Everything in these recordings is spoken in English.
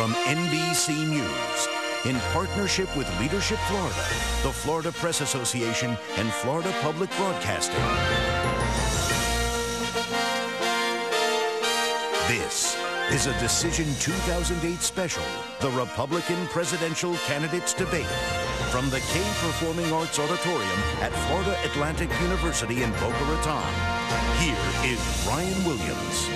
From NBC News, in partnership with Leadership Florida, the Florida Press Association, and Florida Public Broadcasting. This is a Decision 2008 special, the Republican Presidential Candidates Debate, from the K Performing Arts Auditorium at Florida Atlantic University in Boca Raton. Here is Ryan Williams.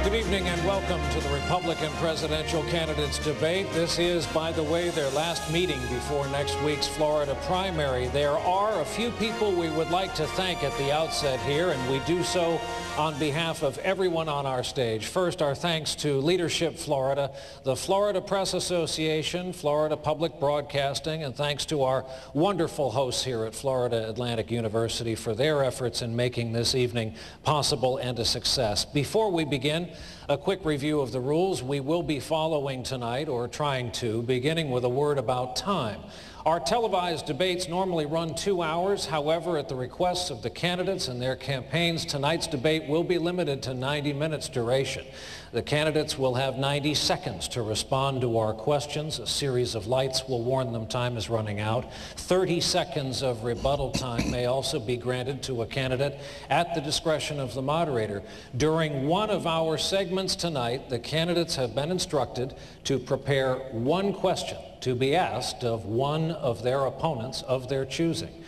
Good evening and welcome to the Republican Presidential Candidates Debate. This is, by the way, their last meeting before next week's Florida primary. There are a few people we would like to thank at the outset here, and we do so on behalf of everyone on our stage. First, our thanks to Leadership Florida, the Florida Press Association, Florida Public Broadcasting, and thanks to our wonderful hosts here at Florida Atlantic University for their efforts in making this evening possible and a success. Before we begin, a quick review of the rules we will be following tonight, or trying to, beginning with a word about time. Our televised debates normally run 2 hours. However, at the request of the candidates and their campaigns, tonight's debate will be limited to 90 minutes duration. The candidates will have 90 seconds to respond to our questions. A series of lights will warn them time is running out. 30 seconds of rebuttal time may also be granted to a candidate at the discretion of the moderator. During one of our segments tonight, the candidates have been instructed to prepare one question to be asked of one of their opponents of their choosing.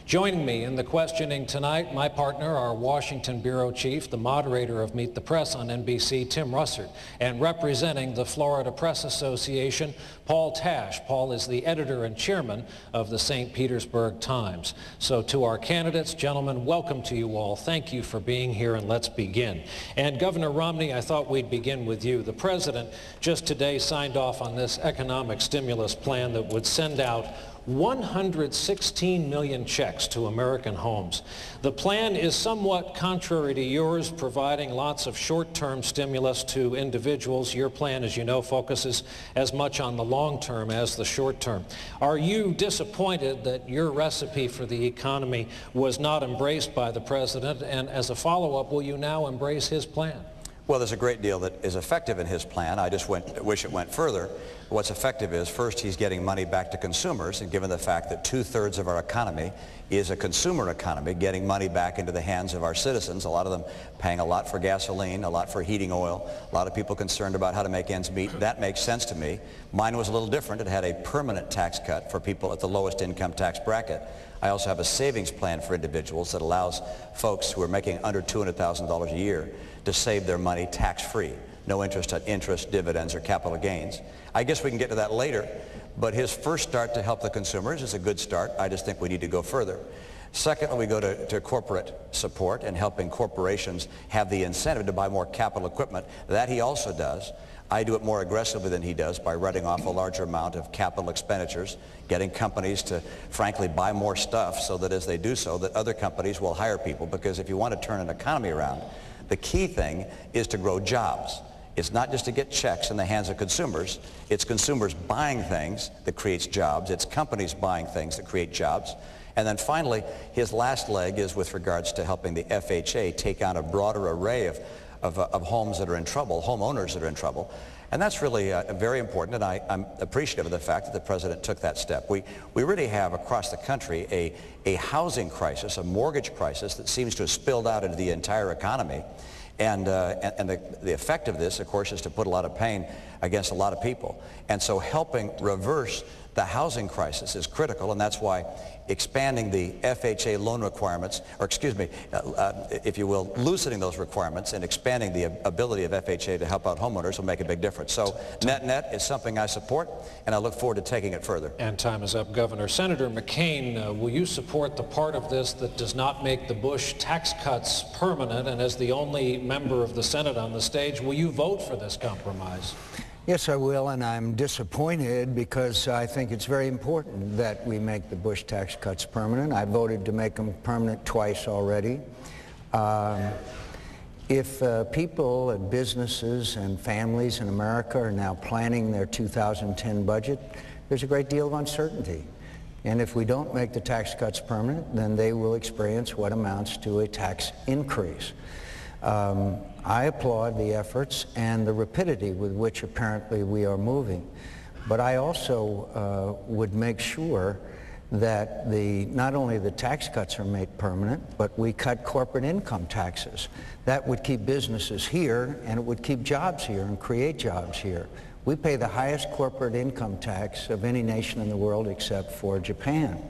Joining me in the questioning tonight, my partner, our Washington Bureau Chief, the moderator of Meet the Press on NBC, Tim Russert, and representing the Florida Press Association, Paul Tash. Paul is the editor and chairman of the St. Petersburg Times. So to our candidates, gentlemen, welcome to you all. Thank you for being here, and let's begin. And Governor Romney, I thought we'd begin with you. The president just today signed off on this economic stimulus plan that would send out 116 million checks to American homes. The plan is somewhat contrary to yours, providing lots of short-term stimulus to individuals. Your plan, as you know, focuses as much on the long term as the short term. Are you disappointed that your recipe for the economy was not embraced by the president? And as a follow-up, will you now embrace his plan? Well, there's a great deal that is effective in his plan. I just wish it went further. What's effective is, first, he's getting money back to consumers, and given the fact that 2/3 of our economy is a consumer economy, getting money back into the hands of our citizens, a lot of them paying a lot for gasoline, a lot for heating oil, a lot of people concerned about how to make ends meet. That makes sense to me. Mine was a little different. It had a permanent tax cut for people at the lowest income tax bracket. I also have a savings plan for individuals that allows folks who are making under $200,000 a year to save their money tax-free. No interest on interest, dividends, or capital gains. I guess we can get to that later, but his first start to help the consumers is a good start. I just think we need to go further. Second, we go to corporate support and helping corporations have the incentive to buy more capital equipment. That he also does. I do it more aggressively than he does by writing off a larger amount of capital expenditures, getting companies to, frankly, buy more stuff so that as they do so, that other companies will hire people. Because if you want to turn an economy around, the key thing is to grow jobs. It's not just to get checks in the hands of consumers. It's consumers buying things that creates jobs. It's companies buying things that create jobs. And then finally, his last leg is with regards to helping the FHA take on a broader array of homes that are in trouble, homeowners that are in trouble. And that's really very important, and I'm appreciative of the fact that the president took that step. We really have across the country a housing crisis, a mortgage crisis that seems to have spilled out into the entire economy. And the effect of this, of course, is to put a lot of pain against a lot of people. And so helping reverse the housing crisis is critical, and that's why expanding the FHA loan requirements, or excuse me, if you will, loosening those requirements and expanding the ability of FHA to help out homeowners will make a big difference. So net is something I support, and I look forward to taking it further. And time is up, Governor. Senator McCain, will you support the part of this that does not make the Bush tax cuts permanent? And as the only member of the Senate on the stage, will you vote for this compromise? Yes, I will, and I'm disappointed because I think it's very important that we make the Bush tax cuts permanent. I voted to make them permanent twice already. If people and businesses and families in America are now planning their 2010 budget, there's a great deal of uncertainty. And if we don't make the tax cuts permanent, then they will experience what amounts to a tax increase. I applaud the efforts and the rapidity with which apparently we are moving. But I also would make sure that not only the tax cuts are made permanent, but we cut corporate income taxes. That would keep businesses here, and it would keep jobs here and create jobs here. We pay the highest corporate income tax of any nation in the world except for Japan.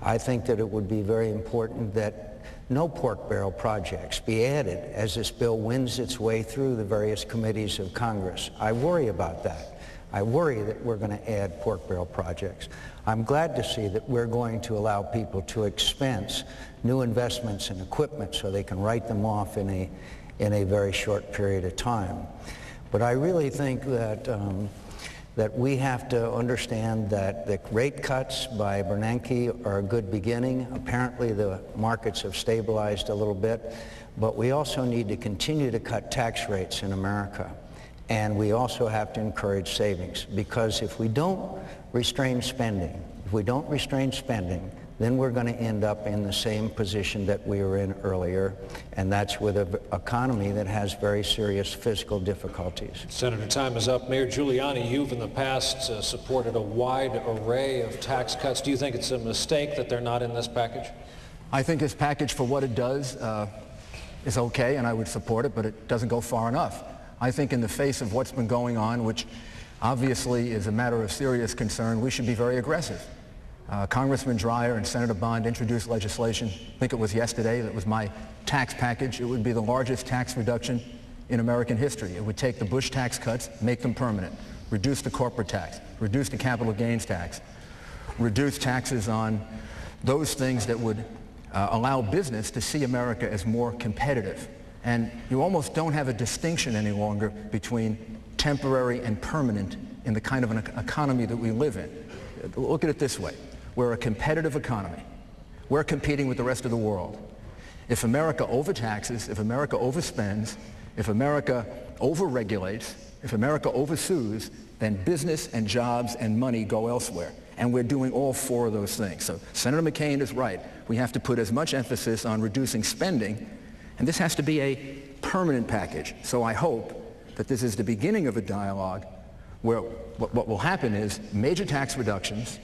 I think that it would be very important that no pork barrel projects be added as this bill wins its way through the various committees of Congress. I worry about that. I worry that we're going to add pork barrel projects. I'm glad to see that we're going to allow people to expense new investments in equipment so they can write them off in a very short period of time. But I really think that that we have to understand that the rate cuts by Bernanke are a good beginning. Apparently the markets have stabilized a little bit, but we also need to continue to cut tax rates in America. And we also have to encourage savings, because if we don't restrain spending, then we're going to end up in the same position that we were in earlier, and that's with an economy that has very serious fiscal difficulties. Senator, time is up. Mayor Giuliani, you've in the past supported a wide array of tax cuts. Do you think it's a mistake that they're not in this package? I think this package, for what it does, is okay, and I would support it, but it doesn't go far enough. I think in the face of what's been going on, which obviously is a matter of serious concern, we should be very aggressive. Congressman Dreyer and Senator Bond introduced legislation, I think it was yesterday, that was my tax package. It would be the largest tax reduction in American history. It would take the Bush tax cuts, make them permanent, reduce the corporate tax, reduce the capital gains tax, reduce taxes on those things that would allow business to see America as more competitive. And you almost don't have a distinction any longer between temporary and permanent in the kind of an economy that we live in. Look at it this way. We're a competitive economy. We're competing with the rest of the world. If America overtaxes, if America overspends, if America overregulates, if America oversues, then business and jobs and money go elsewhere. And we're doing all four of those things. So Senator McCain is right. We have to put as much emphasis on reducing spending, and this has to be a permanent package. So I hope that this is the beginning of a dialogue where what will happen is major tax reductions,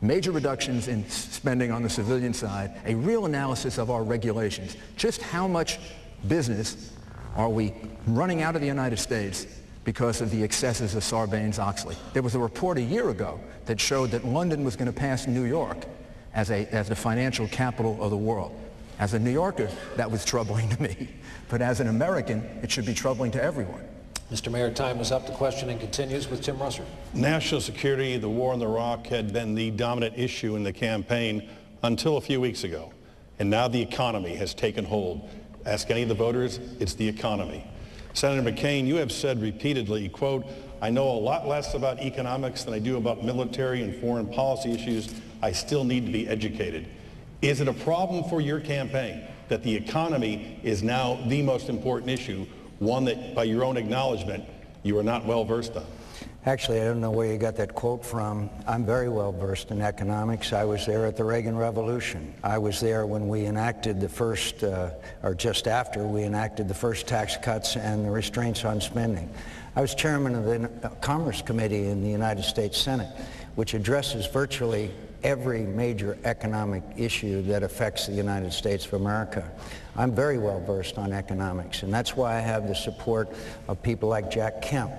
major reductions in spending on the civilian side, a real analysis of our regulations. Just how much business are we running out of the United States because of the excesses of Sarbanes-Oxley? There was a report a year ago that showed that London was going to pass New York as the financial capital of the world. As a New Yorker, that was troubling to me. But as an American, it should be troubling to everyone. Mr. Mayor, time is up. The questioning continues with Tim Russert. National security, the war in Iraq had been the dominant issue in the campaign until a few weeks ago. And now the economy has taken hold. Ask any of the voters, it's the economy. Senator McCain, you have said repeatedly, quote, I know a lot less about economics than I do about military and foreign policy issues. I still need to be educated. Is it a problem for your campaign that the economy is now the most important issue, one that, by your own acknowledgement, you are not well versed on? Actually, I don't know where you got that quote from. I'm very well versed in economics. I was there at the Reagan Revolution. I was there when we enacted the first, or just after we enacted the first tax cuts and the restraints on spending. I was chairman of the Commerce Committee in the United States Senate, which addresses virtually every major economic issue that affects the United States of America. I'm very well versed on economics, and that's why I have the support of people like Jack Kemp,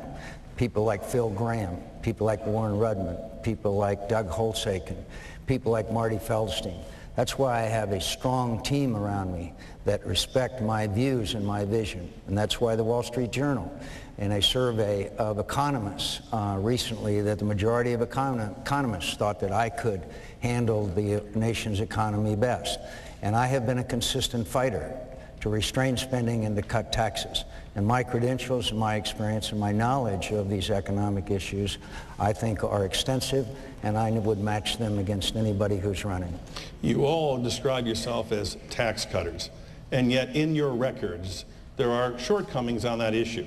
people like Phil Gramm, people like Warren Rudman, people like Doug Holtz-Eakin, people like Marty Feldstein. That's why I have a strong team around me that respect my views and my vision. And that's why the Wall Street Journal, in a survey of economists recently, that the majority of economists thought that I could handle the nation's economy best. And I have been a consistent fighter to restrain spending and to cut taxes. And my credentials and my experience and my knowledge of these economic issues, I think, are extensive, and I would match them against anybody who's running. You all describe yourself as tax cutters, and yet in your records, there are shortcomings on that issue.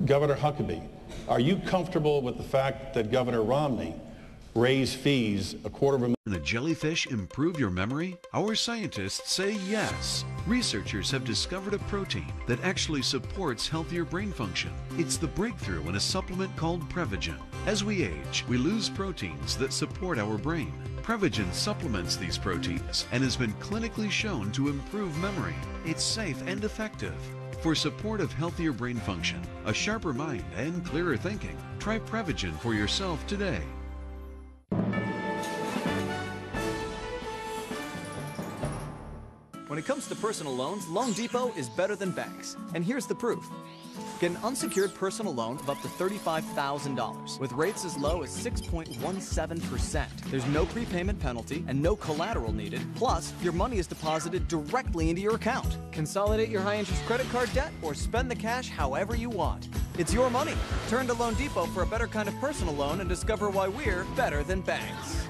Governor Huckabee, are you comfortable with the fact that Governor Romney raised fees $250,000? Can a jellyfish improve your memory? Our scientists say yes. Researchers have discovered a protein that actually supports healthier brain function. It's the breakthrough in a supplement called Prevagen. As we age, we lose proteins that support our brain. Prevagen supplements these proteins and has been clinically shown to improve memory. It's safe and effective. For support of healthier brain function, a sharper mind, and clearer thinking, try Prevagen for yourself today. When it comes to personal loans, Loan Depot is better than banks. And here's the proof. Get an unsecured personal loan of up to $35,000 with rates as low as 6.17%. There's no prepayment penalty and no collateral needed. Plus, your money is deposited directly into your account. Consolidate your high-interest credit card debt or spend the cash however you want. It's your money. Turn to Loan Depot for a better kind of personal loan and discover why we're better than banks.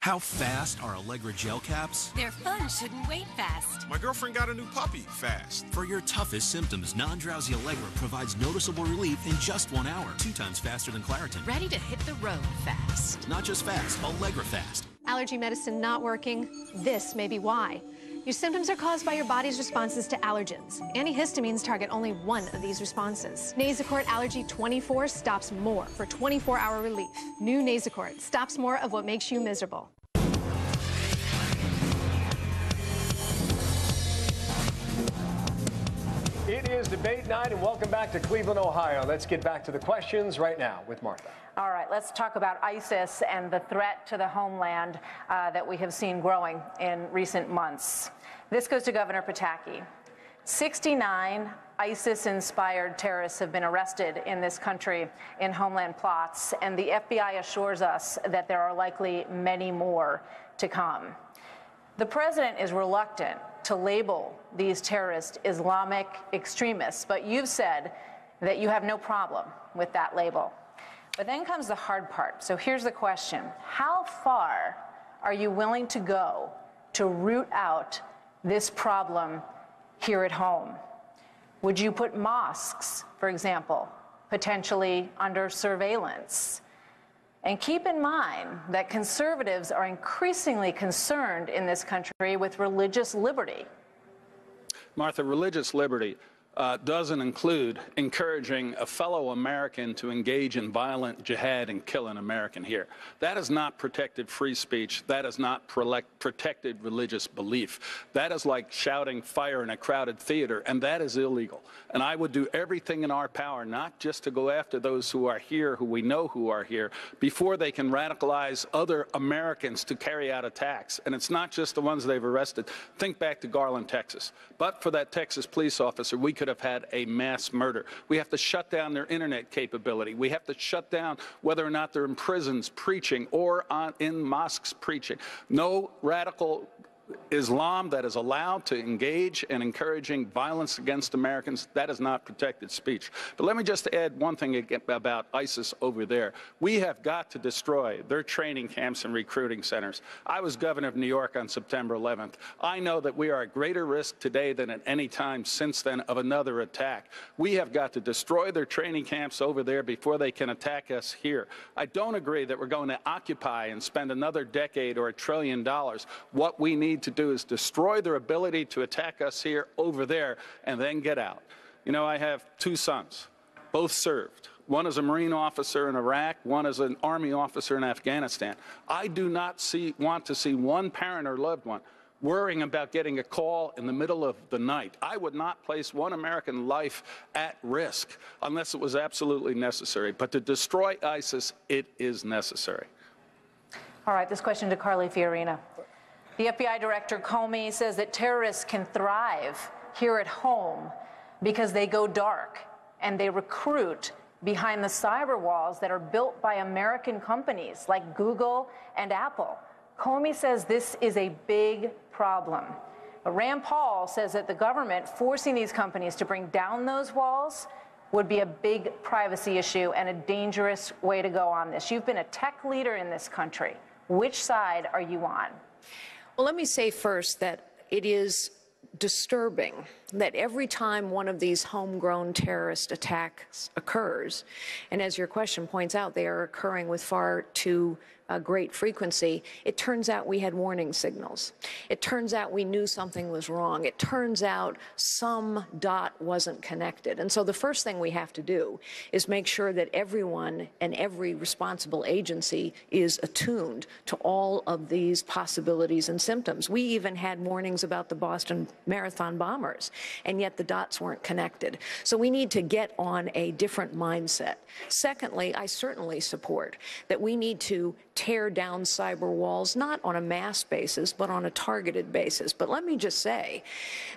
How fast are Allegra gel caps? They're fun, shouldn't wait fast. My girlfriend got a new puppy fast. For your toughest symptoms, non-drowsy Allegra provides noticeable relief in just 1 hour, 2 times faster than Claritin. Ready to hit the road fast. Not just fast, Allegra fast. Allergy medicine not working? This may be why. Your symptoms are caused by your body's responses to allergens. Antihistamines target only one of these responses. Nasacort Allergy 24 stops more for 24-hour relief. New Nasacort stops more of what makes you miserable. It is debate night, and welcome back to Cleveland, Ohio. Let's get back to the questions right now with Martha. All right, let's talk about ISIS and the threat to the homeland that we have seen growing in recent months. This goes to Governor Pataki. 69 ISIS-inspired terrorists have been arrested in this country in homeland plots, and the FBI assures us that there are likely many more to come. The president is reluctant to label these terrorists Islamic extremists, but you've said that you have no problem with that label. But then comes the hard part. So here's the question. How far are you willing to go to root out this problem here at home? Would you put mosques, for example, potentially under surveillance? And keep in mind that conservatives are increasingly concerned in this country with religious liberty. Martha, religious liberty doesn't include encouraging a fellow American to engage in violent jihad and kill an American here. That is not protected free speech. That is not protected religious belief. That is like shouting fire in a crowded theater, and that is illegal. And I would do everything in our power not just to go after those who are here, who we know who are here, before they can radicalize other Americans to carry out attacks. And it's not just the ones they've arrested. Think back to Garland, Texas. But for that Texas police officer, we could have had a mass murder. We have to shut down their internet capability. We have to shut down whether or not they're in prisons preaching or in mosques preaching. No radical Islam that is allowed to engage in encouraging violence against Americans, that is not protected speech. But let me just add one thing about ISIS over there. We have got to destroy their training camps and recruiting centers. I was governor of New York on September 11th. I know that we are at greater risk today than at any time since then of another attack. We have got to destroy their training camps over there before they can attack us here. I don't agree that we're going to occupy and spend another decade or $1 trillion. What we need to do is destroy their ability to attack us here, over there, and then get out. You know, I have 2 sons, both served. One is a Marine officer in Iraq, one is an Army officer in Afghanistan. I do not want to see one parent or loved one worrying about getting a call in the middle of the night. I would not place one American life at risk unless it was absolutely necessary. But to destroy ISIS, it is necessary. All right, this question to Carly Fiorina. The FBI Director Comey says that terrorists can thrive here at home because they go dark and they recruit behind the cyber walls that are built by American companies like Google and Apple. Comey says this is a big problem. But Rand Paul says that the government forcing these companies to bring down those walls would be a big privacy issue and a dangerous way to go on this. You've been a tech leader in this country. Which side are you on? Well, let me say first that it is disturbing that every time one of these homegrown terrorist attacks occurs, and as your question points out, they are occurring with far too great frequency, it turns out we had warning signals. It turns out we knew something was wrong. It turns out some dot wasn't connected. And so the first thing we have to do is make sure that everyone and every responsible agency is attuned to all of these possibilities and symptoms. We even had warnings about the Boston Marathon bombers, and yet the dots weren't connected. So we need to get on a different mindset. Secondly, I certainly support that we need to tear down cyber walls, not on a mass basis, but on a targeted basis. But let me just say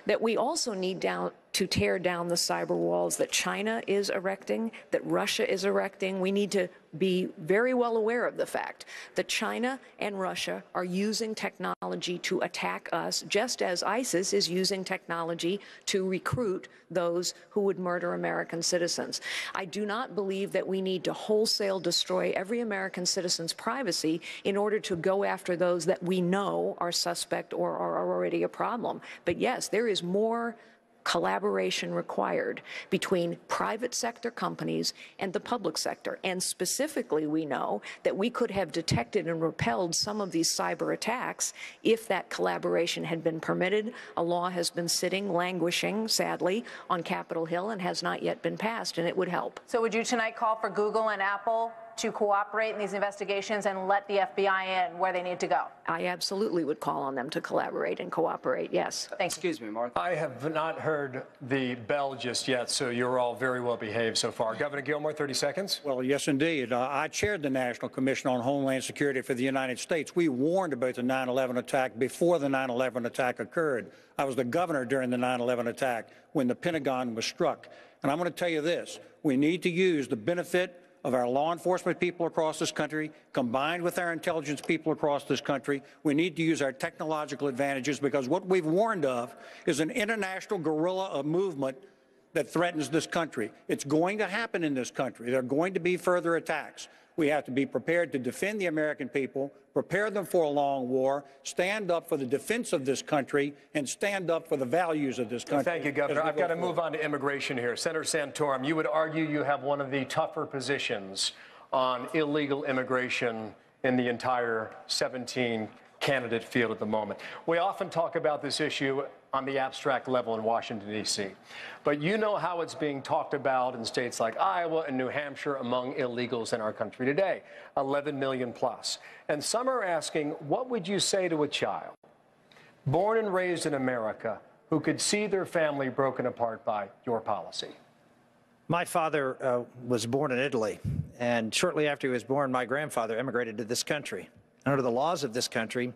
that we also need to tear down the cyber walls that China is erecting, that Russia is erecting. We need to be very well aware of the fact that China and Russia are using technology to attack us, just as ISIS is using technology to recruit those who would murder American citizens. I do not believe that we need to wholesale destroy every American citizen's privacy in order to go after those that we know are suspect or are already a problem. But yes, there is more collaboration required between private sector companies and the public sector. And specifically, we know that we could have detected and repelled some of these cyber attacks if that collaboration had been permitted. A law has been sitting, languishing, sadly, on Capitol Hill and has not yet been passed, and it would help. So would you tonight call for Google and Apple to cooperate in these investigations and let the FBI in where they need to go? I absolutely would call on them to collaborate and cooperate, yes. Thanks. Excuse me, Martha. I have not heard the bell just yet, so you're all very well behaved so far. Governor Gilmore, 30 seconds. Well, yes, indeed. I chaired the National Commission on Homeland Security for the United States. We warned about the 9/11 attack before the 9/11 attack occurred. I was the governor during the 9/11 attack when the Pentagon was struck. And I'm going to tell you this. We need to use the benefit of our law enforcement people across this country, combined with our intelligence people across this country. We need to use our technological advantages, because what we've warned of is an international guerrilla movement that threatens this country. It's going to happen in this country. There are going to be further attacks. We have to be prepared to defend the American people, prepare them for a long war, stand up for the defense of this country, and stand up for the values of this country. Thank you, Governor. I've got to move on to immigration here. Senator Santorum, you would argue you have one of the tougher positions on illegal immigration in the entire 17 candidate field at the moment. We often talk about this issue on the abstract level in Washington, D.C. But you know how it's being talked about in states like Iowa and New Hampshire among illegals in our country today, 11 million plus. And some are asking, what would you say to a child born and raised in America who could see their family broken apart by your policy? My father was born in Italy, and shortly after he was born, my grandfather immigrated to this country. Under the laws of this country,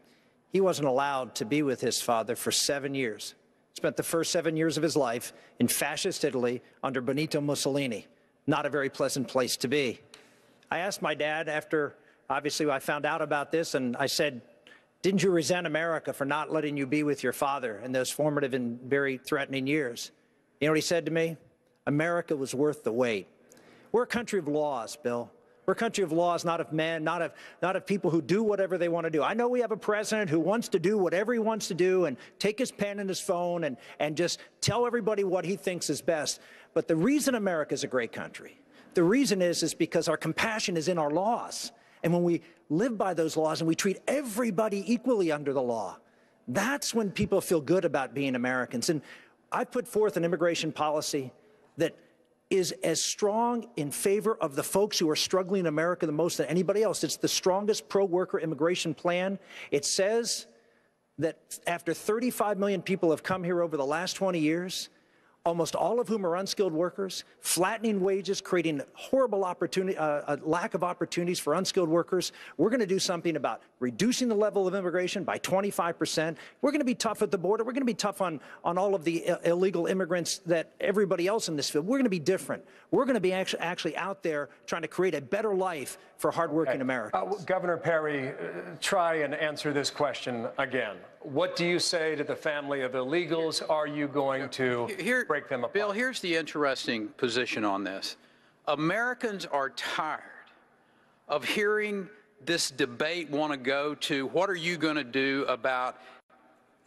he wasn't allowed to be with his father for 7 years. Spent the first 7 years of his life in fascist Italy under Benito Mussolini. Not a very pleasant place to be. I asked my dad after, obviously, I found out about this, and I said, didn't you resent America for not letting you be with your father in those formative and very threatening years? You know what he said to me? America was worth the wait. We're a country of laws, Bill. We're a country of laws, not of men, not of people who do whatever they want to do. I know we have a president who wants to do whatever he wants to do and take his pen and his phone and just tell everybody what he thinks is best. But the reason America is a great country, the reason is because our compassion is in our laws. And when we live by those laws and we treat everybody equally under the law, that's when people feel good about being Americans. And I've put forth an immigration policy that is as strong in favor of the folks who are struggling in America the most than anybody else. It's the strongest pro-worker immigration plan. It says that after 35 million people have come here over the last 20 years, almost all of whom are unskilled workers, flattening wages, creating horrible opportunity, a lack of opportunities for unskilled workers. We're going to do something about reducing the level of immigration by 25%. We're going to be tough at the border. We're going to be tough on all of the illegal immigrants that everybody else in this field. We're going to be different. We're going to be actually out there trying to create a better life for hardworking Americans. Governor Perry, try and answer this question again. What do you say to the family of illegals? Are you going to break them apart? Bill, here's the interesting position on this. Americans are tired of hearing this debate want to go to what are you going to do about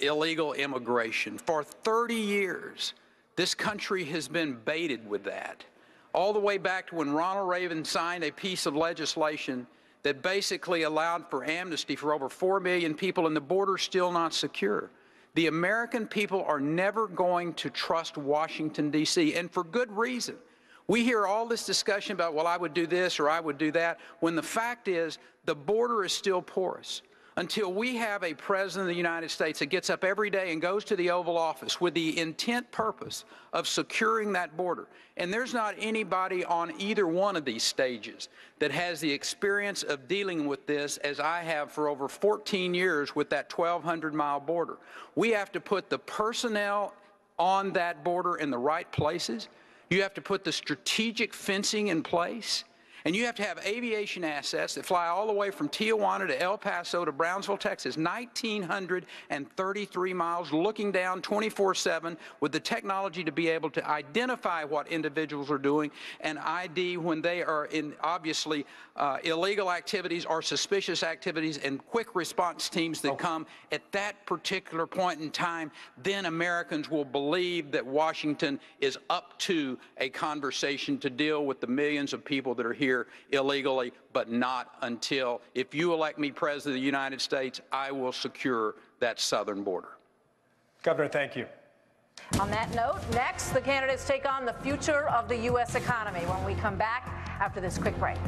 illegal immigration. For 30 years, this country has been baited with that. All the way back to when Ronald Reagan signed a piece of legislation that basically allowed for amnesty for over 4 million people, and the border's still not secure. The American people are never going to trust Washington, D.C., and for good reason. We hear all this discussion about, well, I would do this or I would do that, when the fact is the border is still porous. Until we have a president of the United States that gets up every day and goes to the Oval Office with the intent purpose of securing that border. And there's not anybody on either one of these stages that has the experience of dealing with this as I have for over 14 years with that 1,200-mile border. We have to put the personnel on that border in the right places. You have to put the strategic fencing in place. And you have to have aviation assets that fly all the way from Tijuana to El Paso to Brownsville, Texas, 1,933 miles, looking down 24/7 with the technology to be able to identify what individuals are doing and ID when they are in, obviously, illegal activities or suspicious activities, and quick response teams that come at that particular point in time. Then Americans will believe that Washington is up to a conversation to deal with the millions of people that are here illegally, but not until, if you elect me President of the United States, I will secure that southern border. Governor, thank you. On that note, next, the candidates take on the future of the U.S. economy when we come back after this quick break.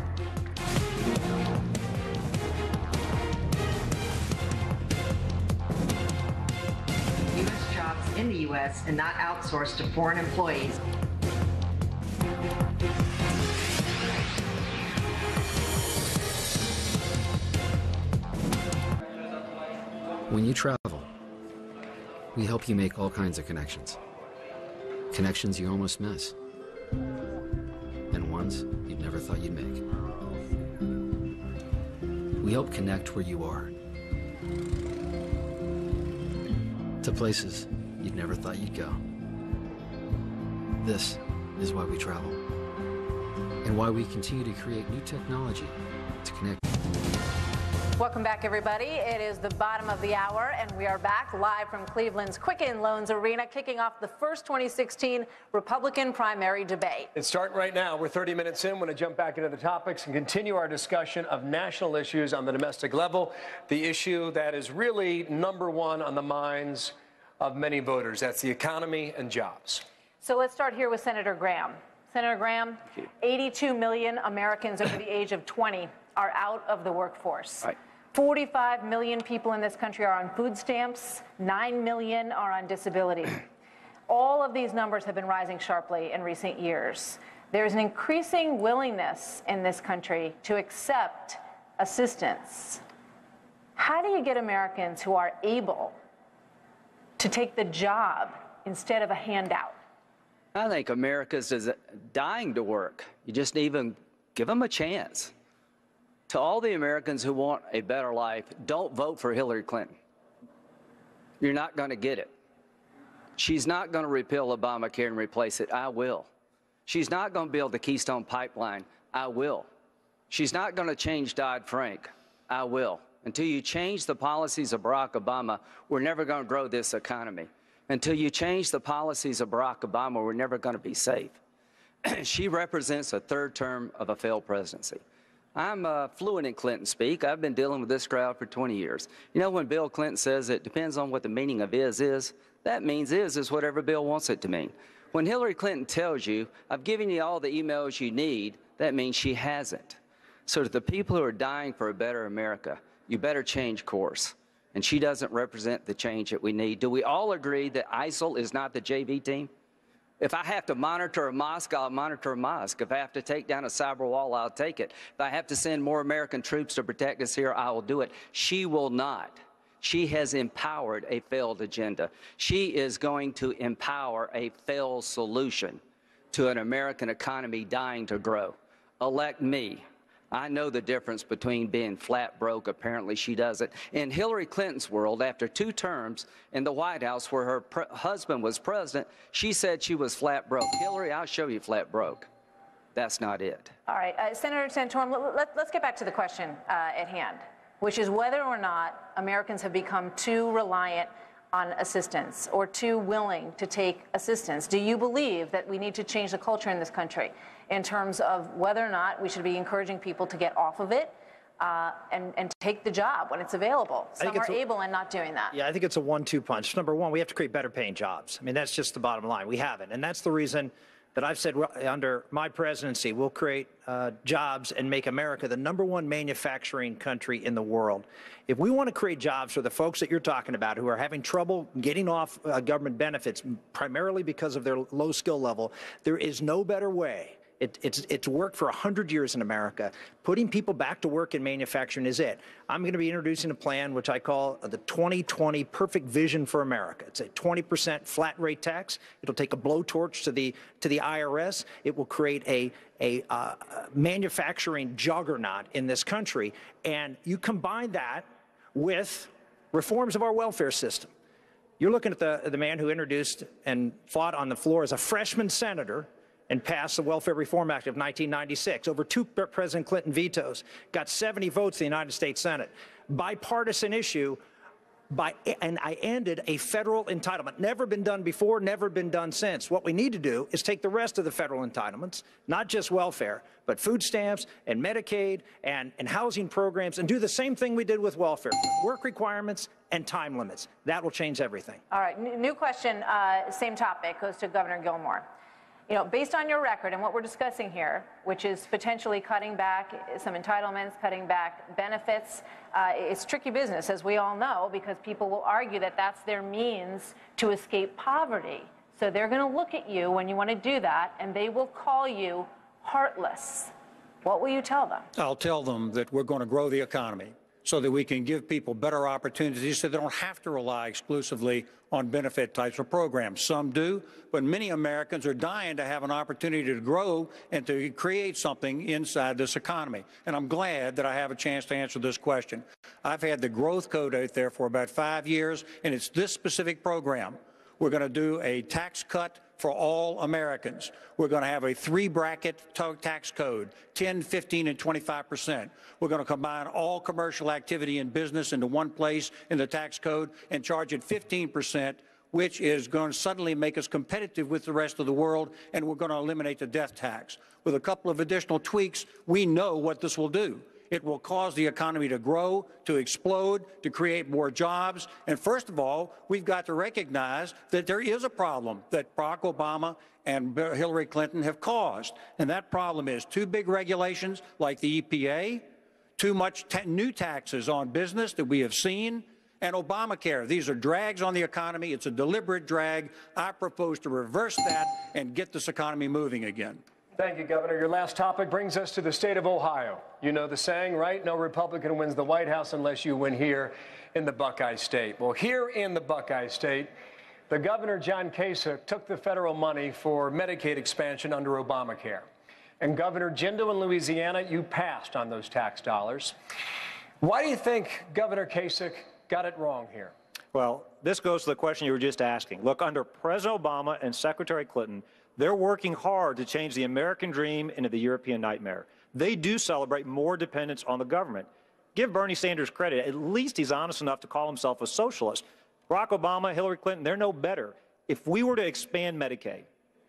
U.S. jobs in the U.S. and not outsourced to foreign employees. When you travel, we help you make all kinds of connections. Connections you almost miss. And ones you never thought you'd make. We help connect where you are. To places you'd never thought you'd go. This is why we travel. And why we continue to create new technology to connect. Welcome back, everybody. It is the bottom of the hour, and we are back live from Cleveland's Quicken Loans Arena, kicking off the first 2016 Republican primary debate. It's starting right now. We're 30 minutes in. We're going to jump back into the topics and continue our discussion of national issues on the domestic level. The issue that is really number one on the minds of many voters. That's the economy and jobs. So let's start here with Senator Graham. Senator Graham, 82 million Americans over the age of 20 are out of the workforce. Right. 45 million people in this country are on food stamps. 9 million are on disability. All of these numbers have been rising sharply in recent years. There's an increasing willingness in this country to accept assistance. How do you get Americans who are able to take the job instead of a handout? I think America's is dying to work. You just even give them a chance. To all the Americans who want a better life, don't vote for Hillary Clinton. You're not going to get it. She's not going to repeal Obamacare and replace it. I will. She's not going to build the Keystone Pipeline. I will. She's not going to change Dodd-Frank. I will. Until you change the policies of Barack Obama, we're never going to grow this economy. Until you change the policies of Barack Obama, we're never going to be safe. She represents a third term of a failed presidency. I'm fluent in Clinton speak. I've been dealing with this crowd for 20 years. You know, when Bill Clinton says it depends on what the meaning of is, that means is whatever Bill wants it to mean. When Hillary Clinton tells you, I've given you all the emails you need, that means she hasn't. So to the people who are dying for a better America, you better change course. And she doesn't represent the change that we need. Do we all agree that ISIL is not the JV team? If I have to monitor a mosque, I'll monitor a mosque. If I have to take down a cyber wall, I'll take it. If I have to send more American troops to protect us here, I will do it. She will not. She has empowered a failed agenda. She is going to empower a failed solution to an American economy dying to grow. Elect me. I know the difference between being flat broke. Apparently she doesn't. In Hillary Clinton's world, after 2 terms in the White House where her husband was president, she said she was flat broke. Hillary, I'll show you flat broke. That's not it. All right. Senator Santorum, let's get back to the question at hand, which is whether or not Americans have become too reliant on assistance or too willing to take assistance? Do you believe that we need to change the culture in this country in terms of whether or not we should be encouraging people to get off of it and take the job when it's available? Some are able and not doing that. Yeah, I think it's a 1-2 punch. Number one, we have to create better paying jobs. I mean, that's just the bottom line. We haven't. And that's the reason that I've said under my presidency, we'll create jobs and make America the #1 manufacturing country in the world. If we want to create jobs for the folks that you're talking about who are having trouble getting off government benefits, primarily because of their low skill level, there is no better way. It's worked for 100 years in America. Putting people back to work in manufacturing is it. I'm going to be introducing a plan which I call the 2020 Perfect Vision for America. It's a 20% flat rate tax. It'll take a blowtorch to the IRS. It will create a manufacturing juggernaut in this country. And you combine that with reforms of our welfare system. You're looking at the man who introduced and fought on the floor as a freshman senator and passed the Welfare Reform Act of 1996, over 2 President Clinton vetoes, got 70 votes in the United States Senate. Bipartisan issue, and I ended a federal entitlement. Never been done before, never been done since. What we need to do is take the rest of the federal entitlements, not just welfare, but food stamps and Medicaid and housing programs, and do the same thing we did with welfare, work requirements and time limits. That will change everything. All right, new question, same topic, goes to Governor Gilmore. You know, based on your record and what we're discussing here, which is potentially cutting back some entitlements, cutting back benefits, it's tricky business, as we all know, because people will argue that that's their means to escape poverty. So they're going to look at you when you want to do that, and they will call you heartless. What will you tell them? I'll tell them that we're going to grow the economy so that we can give people better opportunities so they don't have to rely exclusively on benefit types of programs. Some do, but many Americans are dying to have an opportunity to grow and to create something inside this economy. And I'm glad that I have a chance to answer this question. I've had the growth code out there for about 5 years, and it's this specific program. We're going to do a tax cut for all Americans. We're going to have a 3-bracket tax code, 10, 15, and 25%. We're going to combine all commercial activity and business into one place in the tax code and charge it 15%, which is going to suddenly make us competitive with the rest of the world, and we're going to eliminate the death tax. With a couple of additional tweaks, we know what this will do. It will cause the economy to grow, to explode, to create more jobs. And first of all, we've got to recognize that there is a problem that Barack Obama and Hillary Clinton have caused. And that problem is too big regulations like the EPA, too much new taxes on business that we have seen, and Obamacare. These are drags on the economy. It's a deliberate drag. I propose to reverse that and get this economy moving again. Thank you, Governor. Your last topic brings us to the state of Ohio. You know the saying, right? No Republican wins the White House unless you win here in the Buckeye State. Well, here in the Buckeye State, the governor, John Kasich, took the federal money for Medicaid expansion under Obamacare. And Governor Jindal in Louisiana, you passed on those tax dollars. Why do you think Governor Kasich got it wrong here? Well, this goes to the question you were just asking. Look, under President Obama and Secretary Clinton, they're working hard to change the American dream into the European nightmare. They do celebrate more dependence on the government. Give Bernie Sanders credit. At least he's honest enough to call himself a socialist. Barack Obama, Hillary Clinton, they're no better. If we were to expand Medicaid,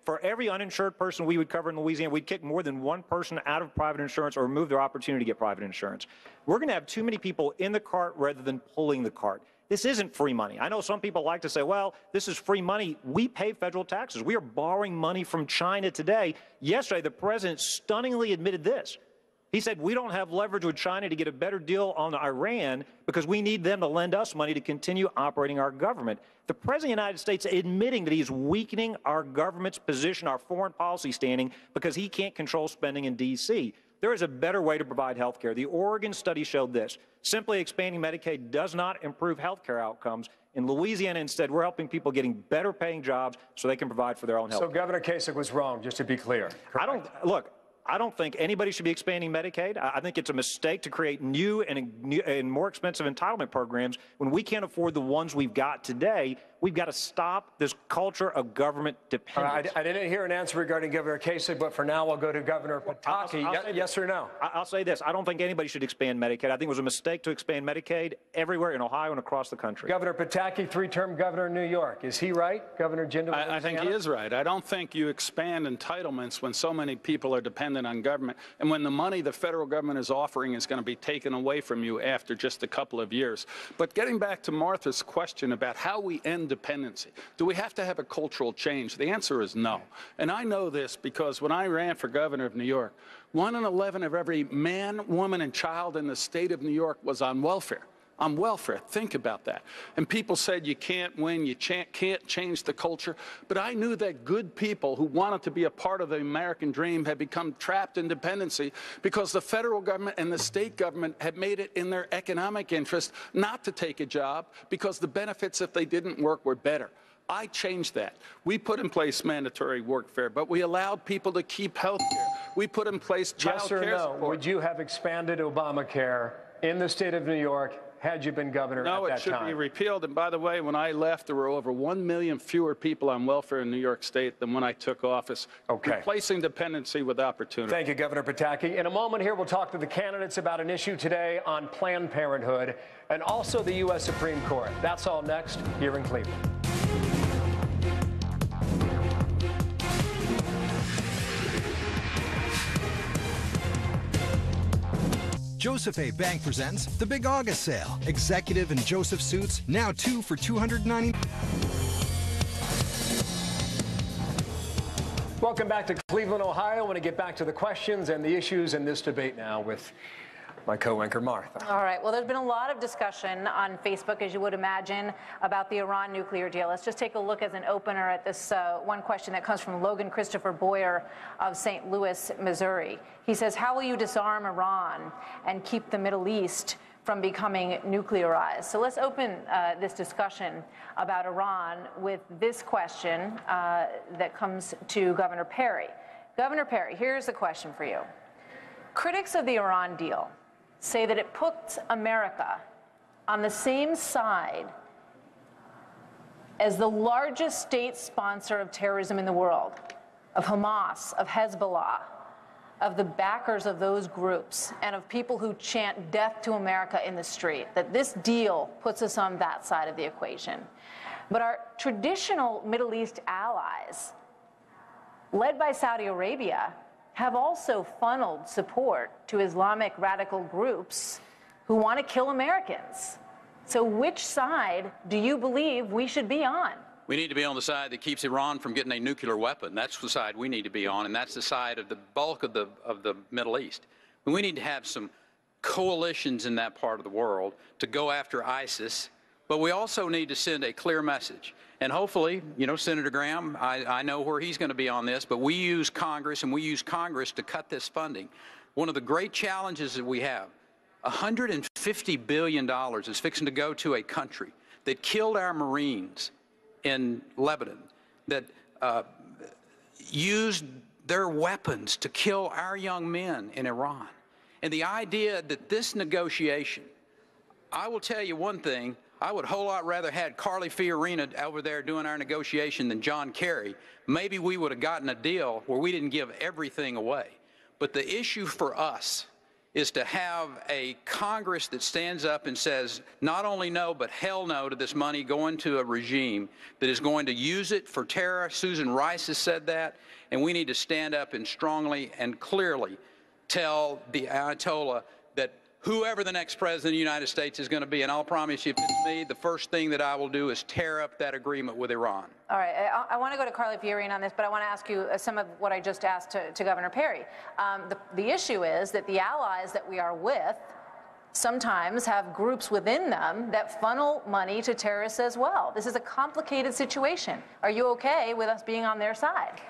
for every uninsured person we would cover in Louisiana, we'd kick more than one person out of private insurance or remove their opportunity to get private insurance. We're going to have too many people in the cart rather than pulling the cart. This isn't free money. I know some people like to say, well, this is free money. We pay federal taxes. We are borrowing money from China today. Yesterday, the president stunningly admitted this. He said, we don't have leverage with China to get a better deal on Iran because we need them to lend us money to continue operating our government. The president of the United States admitting that he's weakening our government's position, our foreign policy standing, because he can't control spending in D.C. There is a better way to provide health care. The Oregon study showed this. Simply expanding Medicaid does not improve health care outcomes. In Louisiana, instead, we're helping people getting better paying jobs so they can provide for their own health. So Governor Kasich was wrong, just to be clear. Correct? I don't think anybody should be expanding Medicaid. I think it's a mistake to create new and more expensive entitlement programs when we can't afford the ones we've got today. We've got to stop this culture of government dependence. I didn't hear an answer regarding Governor Kasich, but for now, we'll go to Governor Pataki. Yes or no? I'll say this. I don't think anybody should expand Medicaid. I think it was a mistake to expand Medicaid everywhere in Ohio and across the country. Governor Pataki, three-term governor of New York. Is he right? Governor Jindal? I think he is right. I don't think you expand entitlements when so many people are dependent on government and when the money the federal government is offering is going to be taken away from you after just a couple of years. But getting back to Martha's question about how we end dependency, do we have to have a cultural change? The answer is no. And I know this because when I ran for governor of New York, 1 in 11 of every man, woman, and child in the state of New York was on welfare. On welfare. Think about that. And people said you can't win, you can't change the culture. But I knew that good people who wanted to be a part of the American dream had become trapped in dependency because the federal government and the state government had made it in their economic interest not to take a job because the benefits, if they didn't work, were better. I changed that. We put in place mandatory workfare, but we allowed people to keep health care. We put in place child care Yes or no? support. Would you have expanded Obamacare in the state of New York had you been governor at that time? No, it should be repealed. And by the way, when I left, there were over 1 million fewer people on welfare in New York State than when I took office. Okay. Replacing dependency with opportunity. Thank you, Governor Pataki. In a moment here, we'll talk to the candidates about an issue today on Planned Parenthood and also the U.S. Supreme Court. That's all next here in Cleveland. Joseph A. Bank presents the Big August Sale. Executive and Joseph suits, now 2 for $290. Welcome back to Cleveland, Ohio. I want to get back to the questions and the issues in this debate now with my co-anchor, Martha. All right. Well, there's been a lot of discussion on Facebook, as you would imagine, about the Iran nuclear deal. Let's just take a look as an opener at this one question that comes from Logan Christopher Boyer of St. Louis, Missouri. He says, how will you disarm Iran and keep the Middle East from becoming nuclearized? So let's open this discussion about Iran with this question that comes to Governor Perry. Governor Perry, here's the question for you. Critics of the Iran deal say that it puts America on the same side as the largest state sponsor of terrorism in the world, of Hamas, of Hezbollah, of the backers of those groups, and of people who chant death to America in the street, that this deal puts us on that side of the equation. But our traditional Middle East allies, led by Saudi Arabia, have also funneled support to Islamic radical groups who want to kill Americans. So which side do you believe we should be on? We need to be on the side that keeps Iran from getting a nuclear weapon. That's the side we need to be on, and that's the side of the bulk of the Middle East. And we need to have some coalitions in that part of the world to go after ISIS, but we also need to send a clear message. And hopefully, you know, Senator Graham, I know where he's going to be on this, but we use Congress, and we use Congress to cut this funding. One of the great challenges that we have, $150 billion is fixing to go to a country that killed our Marines in Lebanon, that used their weapons to kill our young men in Iran. And the idea that this negotiation, I will tell you one thing, I would a whole lot rather had Carly Fiorina over there doing our negotiation than John Kerry. Maybe we would have gotten a deal where we didn't give everything away. But the issue for us is to have a Congress that stands up and says not only no, but hell no to this money going to a regime that is going to use it for terror. Susan Rice has said that, and we need to stand up and strongly and clearly tell the Ayatollah that whoever the next president of the United States is going to be, and I'll promise you, if it's me, the first thing that I will do is tear up that agreement with Iran. All right. I want to go to Carly Fiorina on this, but I want to ask you some of what I just asked to Governor Perry. The issue is that the allies that we are with sometimes have groups within them that funnel money to terrorists as well. This is a complicated situation. Are you okay with us being on their side?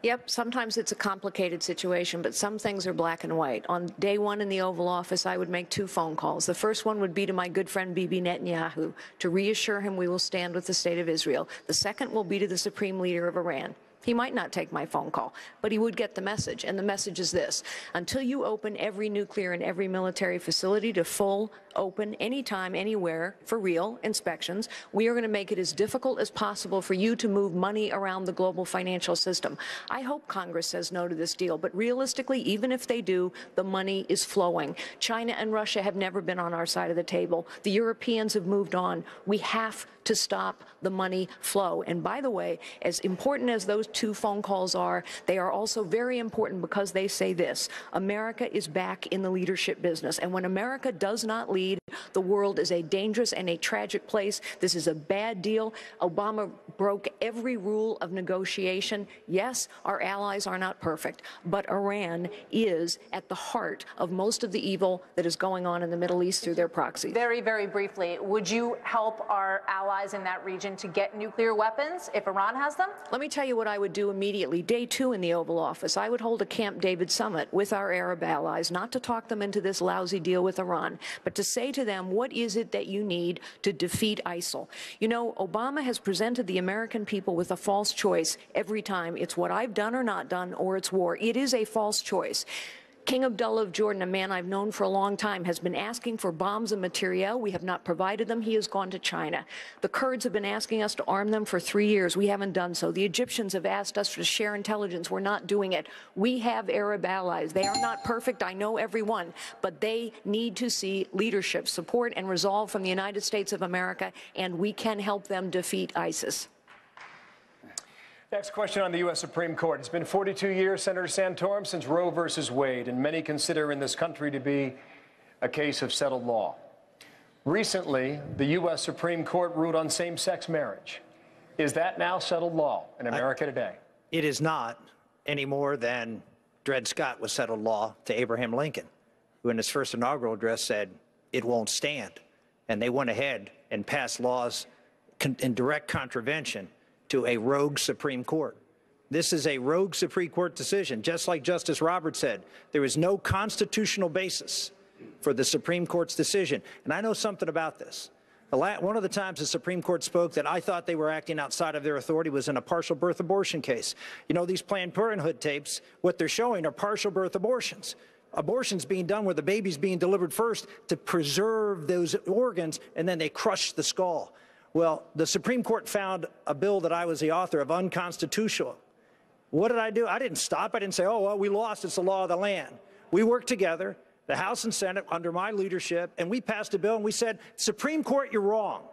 Yep, sometimes it's a complicated situation, but some things are black and white. On day one in the Oval Office, I would make 2 phone calls. The first one would be to my good friend Bibi Netanyahu to reassure him we will stand with the state of Israel. The second will be to the supreme leader of Iran. He might not take my phone call, but he would get the message. And the message is this: until you open every nuclear and every military facility to full, open, anytime, anywhere, for real inspections, we are going to make it as difficult as possible for you to move money around the global financial system. I hope Congress says no to this deal, but realistically, even if they do, the money is flowing. China and Russia have never been on our side of the table. The Europeans have moved on. We have to stop the money flow. And by the way, as important as those 2 phone calls are, they are also very important because they say this: America is back in the leadership business. And when America does not lead, the world is a dangerous and a tragic place. This is a bad deal. Obama broke every rule of negotiation. Yes, our allies are not perfect, but Iran is at the heart of most of the evil that is going on in the Middle East through their proxies. Very, very briefly, would you help our allies in that region to get nuclear weapons if Iran has them? Let me tell you what I would do immediately. Day 2 in the Oval Office, I would hold a Camp David summit with our Arab allies, not to talk them into this lousy deal with Iran, but to say to them, what is it that you need to defeat ISIL? You know, Obama has presented the American people with a false choice every time. It's what I've done or not done, or it's war. It is a false choice. King Abdullah of Jordan, a man I've known for a long time, has been asking for bombs and materiel. We have not provided them. He has gone to China. The Kurds have been asking us to arm them for 3 years. We haven't done so. The Egyptians have asked us to share intelligence. We're not doing it. We have Arab allies. They are not perfect. I know every one. But they need to see leadership, support, and resolve from the United States of America, and we can help them defeat ISIS. Next question on the U.S. Supreme Court. It's been 42 years, Senator Santorum, since Roe versus Wade, and many consider in this country to be a case of settled law. Recently, the U.S. Supreme Court ruled on same-sex marriage. Is that now settled law in America today? It is not any more than Dred Scott was settled law to Abraham Lincoln, who in his first inaugural address said, it won't stand. And they went ahead and passed laws in direct contravention to a rogue Supreme Court. This is a rogue Supreme Court decision. Just like Justice Roberts said, there is no constitutional basis for the Supreme Court's decision. And I know something about this. One of the times the Supreme Court spoke that I thought they were acting outside of their authority was in a partial birth abortion case. You know, these Planned Parenthood tapes, what they're showing are partial birth abortions. Abortions being done where the baby's being delivered first to preserve those organs, and then they crush the skull. Well, the Supreme Court found a bill that I was the author of unconstitutional. What did I do? I didn't stop. I didn't say, oh, well, we lost. It's the law of the land. We worked together, the House and Senate, under my leadership, and we passed a bill, and we said, Supreme Court, you're wrong.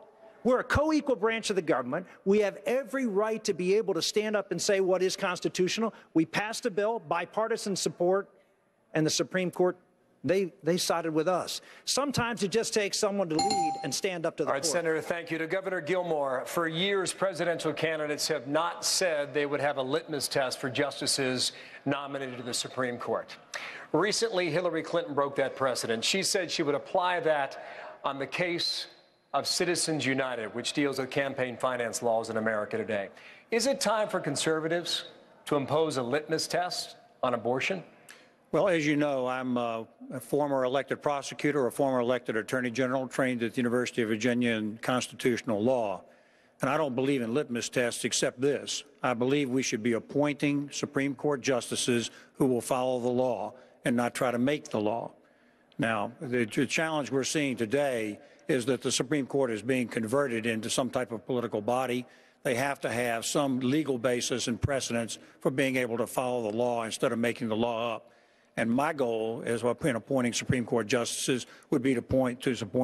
We're a co-equal branch of the government. We have every right to be able to stand up and say what is constitutional. We passed a bill, bipartisan support, and the Supreme Court, they sided with us. Sometimes it just takes someone to lead and stand up to the court. All right, Senator, thank you. To Governor Gilmore, for years, presidential candidates have not said they would have a litmus test for justices nominated to the Supreme Court. Recently, Hillary Clinton broke that precedent. She said she would apply that on the case of Citizens United, which deals with campaign finance laws in America today. Is it time for conservatives to impose a litmus test on abortion? Well, as you know, I'm a former elected prosecutor, a former elected attorney general, trained at the University of Virginia in constitutional law. And I don't believe in litmus tests except this. I believe we should be appointing Supreme Court justices who will follow the law and not try to make the law. Now, the challenge we're seeing today is that the Supreme Court is being converted into some type of political body. They have to have some legal basis and precedence for being able to follow the law instead of making the law up. And my goal, as in appointing Supreme Court justices, would be to appoint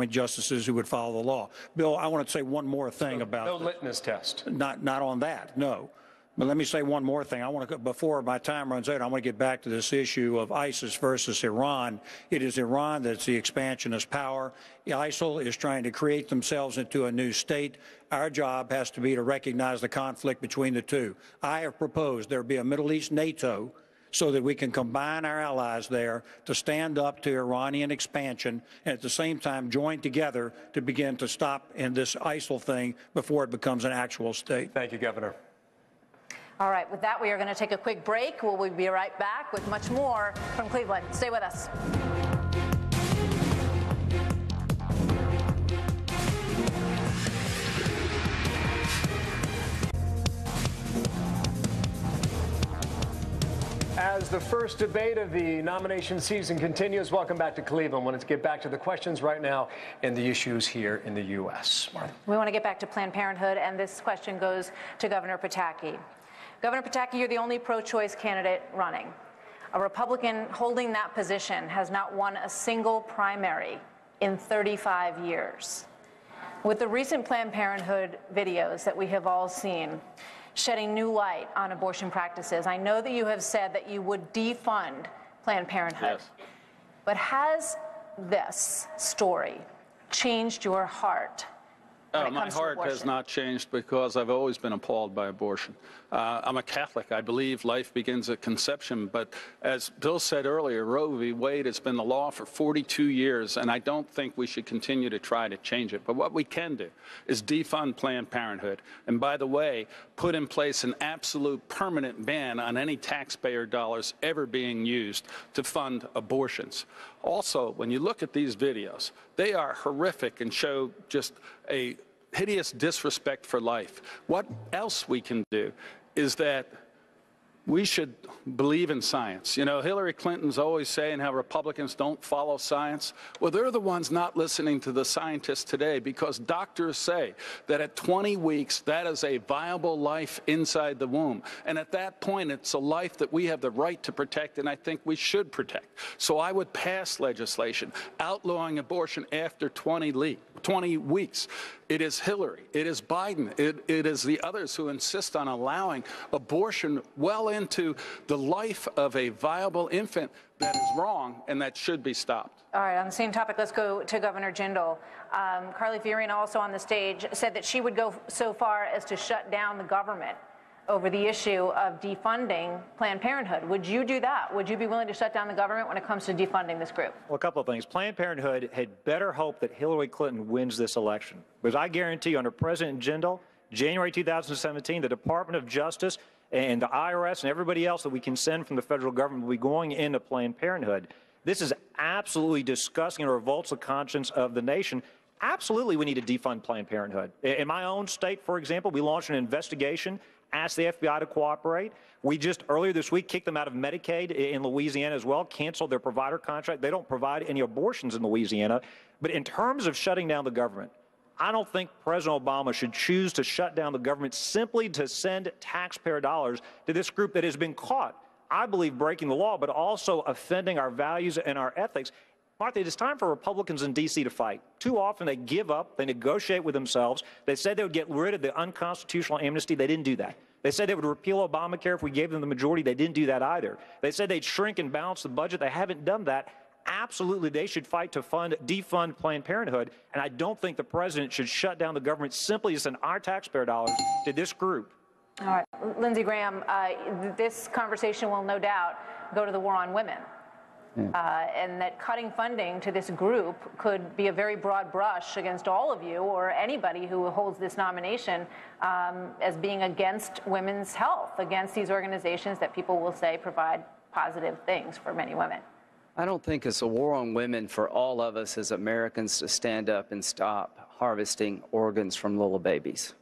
justices who would follow the law. Bill, I want to say one more thing about no litmus test. Not on that, no. But let me say one more thing. I want to, before my time runs out, I want to get back to this issue of ISIS versus Iran. It is Iran that's the expansionist power. ISIL is trying to create themselves into a new state. Our job has to be to recognize the conflict between the two. I have proposed there be a Middle East NATO so that we can combine our allies there to stand up to Iranian expansion and at the same time join together to begin to stop in this ISIL thing before it becomes an actual state. Thank you, Governor. All right, with that, we are going to take a quick break. We'll be right back with much more from Cleveland. Stay with us. As the first debate of the nomination season continues, welcome back to Cleveland. Let's get back to the questions right now and the issues here in the U.S. Martha. We want to get back to Planned Parenthood, and this question goes to Governor Pataki. Governor Pataki, you're the only pro-choice candidate running. A Republican holding that position has not won a single primary in 35 years. With the recent Planned Parenthood videos that we have all seen, shedding new light on abortion practices, I know that you have said that you would defund Planned Parenthood. Yes. But has this story changed your heart? My heart has not changed because I've always been appalled by abortion. I'm a Catholic. I believe life begins at conception. But as Bill said earlier, Roe v. Wade has been the law for 42 years, and I don't think we should continue to try to change it. But what we can do is defund Planned Parenthood. And by the way, put in place an absolute permanent ban on any taxpayer dollars ever being used to fund abortions. Also, when you look at these videos, they are horrific and show just a hideous disrespect for life. What else we can do is that we should believe in science. You know, Hillary Clinton's always saying how Republicans don't follow science. Well, they're the ones not listening to the scientists today, because doctors say that at 20 weeks, that is a viable life inside the womb. And at that point, it's a life that we have the right to protect, and I think we should protect. So I would pass legislation outlawing abortion after 20 weeks. It is Hillary, it is Biden, it is the others who insist on allowing abortion well into the life of a viable infant. That is wrong, and that should be stopped. All right, on the same topic, let's go to Governor Jindal. Carly Fiorina, also on the stage, said that she would go so far as to shut down the government over the issue of defunding Planned Parenthood. Would you do that? Would you be willing to shut down the government when it comes to defunding this group? Well, a couple of things. Planned Parenthood had better hope that Hillary Clinton wins this election, because I guarantee you, under President Jindal, January 2017, the Department of Justice and the IRS and everybody else that we can send from the federal government will be going into Planned Parenthood. This is absolutely disgusting and revolts the conscience of the nation. Absolutely, we need to defund Planned Parenthood. In my own state, for example, we launched an investigation, asked the FBI to cooperate. We just earlier this week kicked them out of Medicaid in Louisiana as well, canceled their provider contract. They don't provide any abortions in Louisiana. But in terms of shutting down the government, I don't think President Obama should choose to shut down the government simply to send taxpayer dollars to this group that has been caught, I believe, breaking the law, but also offending our values and our ethics. Martha, it is time for Republicans in D.C. to fight. Too often they give up, they negotiate with themselves. They said they would get rid of the unconstitutional amnesty. They didn't do that. They said they would repeal Obamacare if we gave them the majority. They didn't do that either. They said they'd shrink and balance the budget. They haven't done that. Absolutely, they should fight to defund Planned Parenthood, and I don't think the president should shut down the government simply to send our taxpayer dollars to this group. All right, Lindsey Graham, this conversation will no doubt go to the war on women. And that cutting funding to this group could be a very broad brush against all of you or anybody who holds this nomination as being against women's health, against these organizations that people will say provide positive things for many women. I don't think it's a war on women for all of us as Americans to stand up and stop harvesting organs from little babies.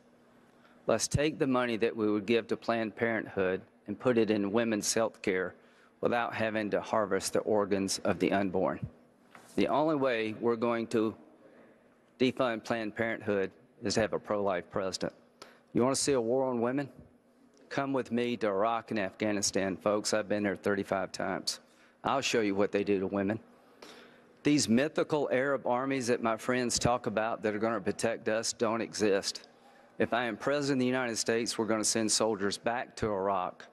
Let's take the money that we would give to Planned Parenthood and put it in women's health care without having to harvest the organs of the unborn. The only way we're going to defund Planned Parenthood is to have a pro-life president. You want to see a war on women? Come with me to Iraq and Afghanistan, folks. I've been there 35 times. I'll show you what they do to women. These mythical Arab armies that my friends talk about that are going to protect us don't exist. If I am president of the United States, we're going to send soldiers back to Iraq,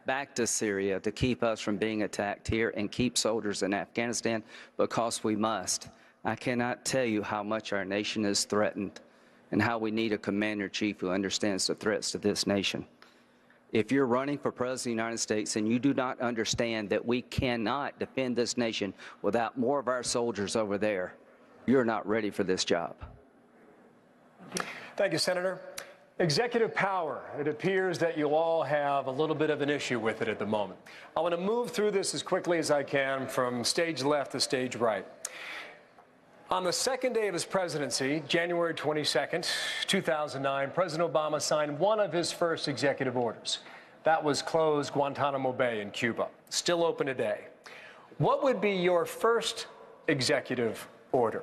back to Syria to keep us from being attacked here and keep soldiers in Afghanistan because we must. I cannot tell you how much our nation is threatened and how we need a commander-in-chief who understands the threats to this nation. If you're running for president of the United States and you do not understand that we cannot defend this nation without more of our soldiers over there, you're not ready for this job. Thank you, Senator. Executive power. It appears that you all have a little bit of an issue with it at the moment. I want to move through this as quickly as I can from stage left to stage right. On the second day of his presidency, January 22nd, 2009, President Obama signed one of his first executive orders, That was closed Guantanamo Bay in Cuba. Still open today. What would be your first executive order?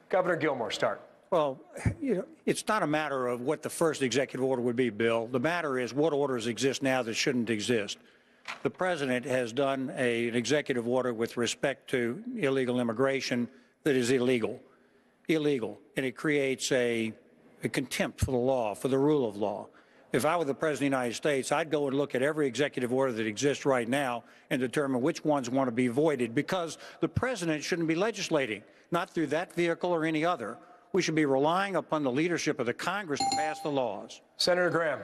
Governor Gilmore, start. Well, it's not a matter of what the first executive order would be, Bill. The matter is what orders exist now that shouldn't exist. The president has done an executive order with respect to illegal immigration that is illegal, and it creates a contempt for the law, for the rule of law. If I were the President of the United States, I'd go and look at every executive order that exists right now and determine which ones want to be voided, because the President shouldn't be legislating, not through that vehicle or any other. We should be relying upon the leadership of the Congress to pass the laws. Senator Graham.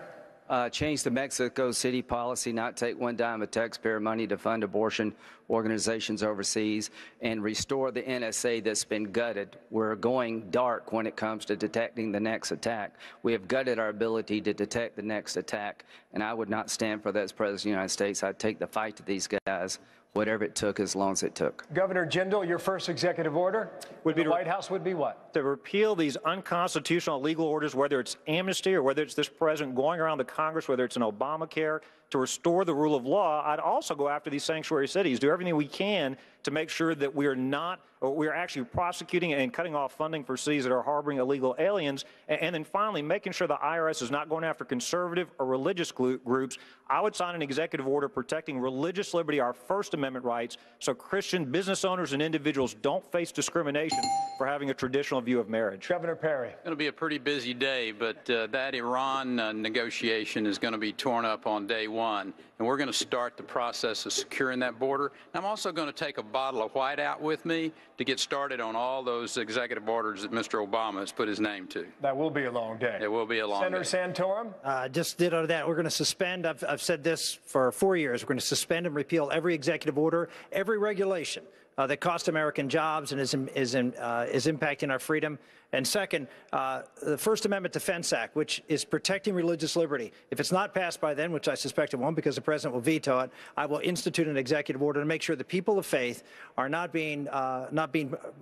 Change the Mexico City policy, not take one dime of taxpayer money to fund abortion organizations overseas, and restore the NSA that's been gutted. We're going dark when it comes to detecting the next attack. We have gutted our ability to detect the next attack, and I would not stand for that as President of the United States. I'd take the fight to these guys, whatever it took, as long as it took. Governor Jindal, your first executive order would be the White House would be what? To repeal these unconstitutional legal orders, whether it's amnesty or whether it's this president going around the Congress, whether it's an Obamacare, to restore the rule of law. I'd also go after these sanctuary cities, do everything we can to make sure that we are actually prosecuting and cutting off funding for cities that are harboring illegal aliens. And then finally, making sure the IRS is not going after conservative or religious groups. I would sign an executive order protecting religious liberty, our First Amendment rights, so Christian business owners and individuals don't face discrimination for having a traditional view of marriage. Governor Perry. It's going to be a pretty busy day, but that Iran negotiation is going to be torn up on day one, and we're going to start the process of securing that border. I'm also going to take a bottle of Whiteout with me to get started on all those executive orders that Mr. Obama has put his name to. That will be a long day. It will be a long Senator day. Santorum? Just ditto that. We're going to suspend, I've said this for 4 years, we're going to suspend and repeal every executive order, every regulation that cost American jobs and is impacting our freedom. And second, the First Amendment Defense Act, which is protecting religious liberty. If it's not passed by then, which I suspect it won't because the president will veto it, I will institute an executive order to make sure the people of faith are not being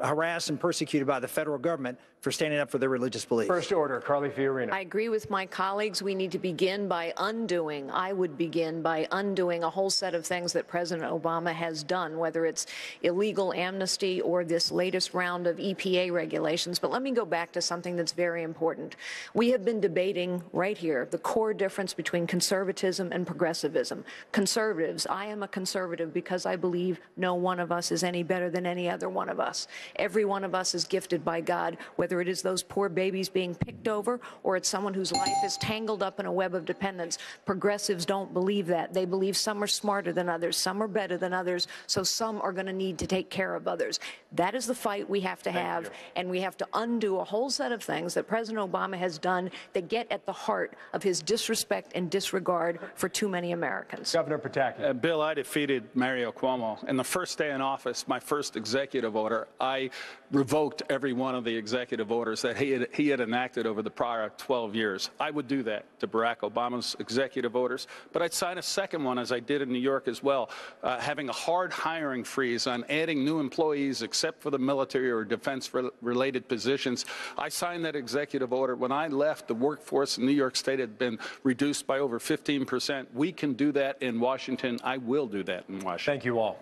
harassed and persecuted by the federal government for standing up for their religious beliefs. First order, Carly Fiorina. I agree with my colleagues. We need to begin by undoing, I would begin by undoing a whole set of things that President Obama has done, whether it's illegal amnesty or this latest round of EPA regulations. But let me go back to something that's very important. We have been debating right here the core difference between conservatism and progressivism. Conservatives, I am a conservative because I believe no one of us is any better than any other one of us. Every one of us is gifted by God, whether it is those poor babies being picked over or it's someone whose life is tangled up in a web of dependence. Progressives don't believe that. They believe some are smarter than others, some are better than others, so some are going to need to take care of others. That is the fight we have to have, and we have to undo a whole set of things that President Obama has done that get at the heart of his disrespect and disregard for too many Americans. Governor Pataki. Bill, I defeated Mario Cuomo. And the first day in office, my first executive order, I revoked every one of the executive orders that he had enacted over the prior 12 years. I would do that to Barack Obama's executive orders, but I'd sign a second one, as I did in New York as well, having a hard hiring freeze on adding new employees except for the military or defense-related positions. I signed that executive order. When I left, the workforce in New York State had been reduced by over 15%. We can do that in Washington. I will do that in Washington. Thank you all.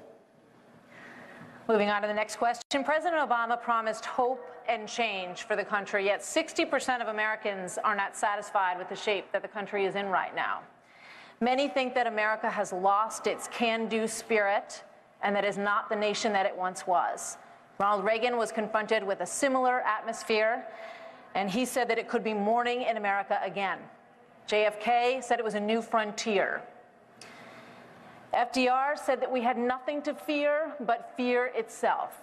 Moving on to the next question. President Obama promised hope and change for the country, yet 60% of Americans are not satisfied with the shape that the country is in right now. Many think that America has lost its can-do spirit and that is not the nation that it once was. Ronald Reagan was confronted with a similar atmosphere, and he said that it could be morning in America again. JFK said it was a new frontier. FDR said that we had nothing to fear but fear itself.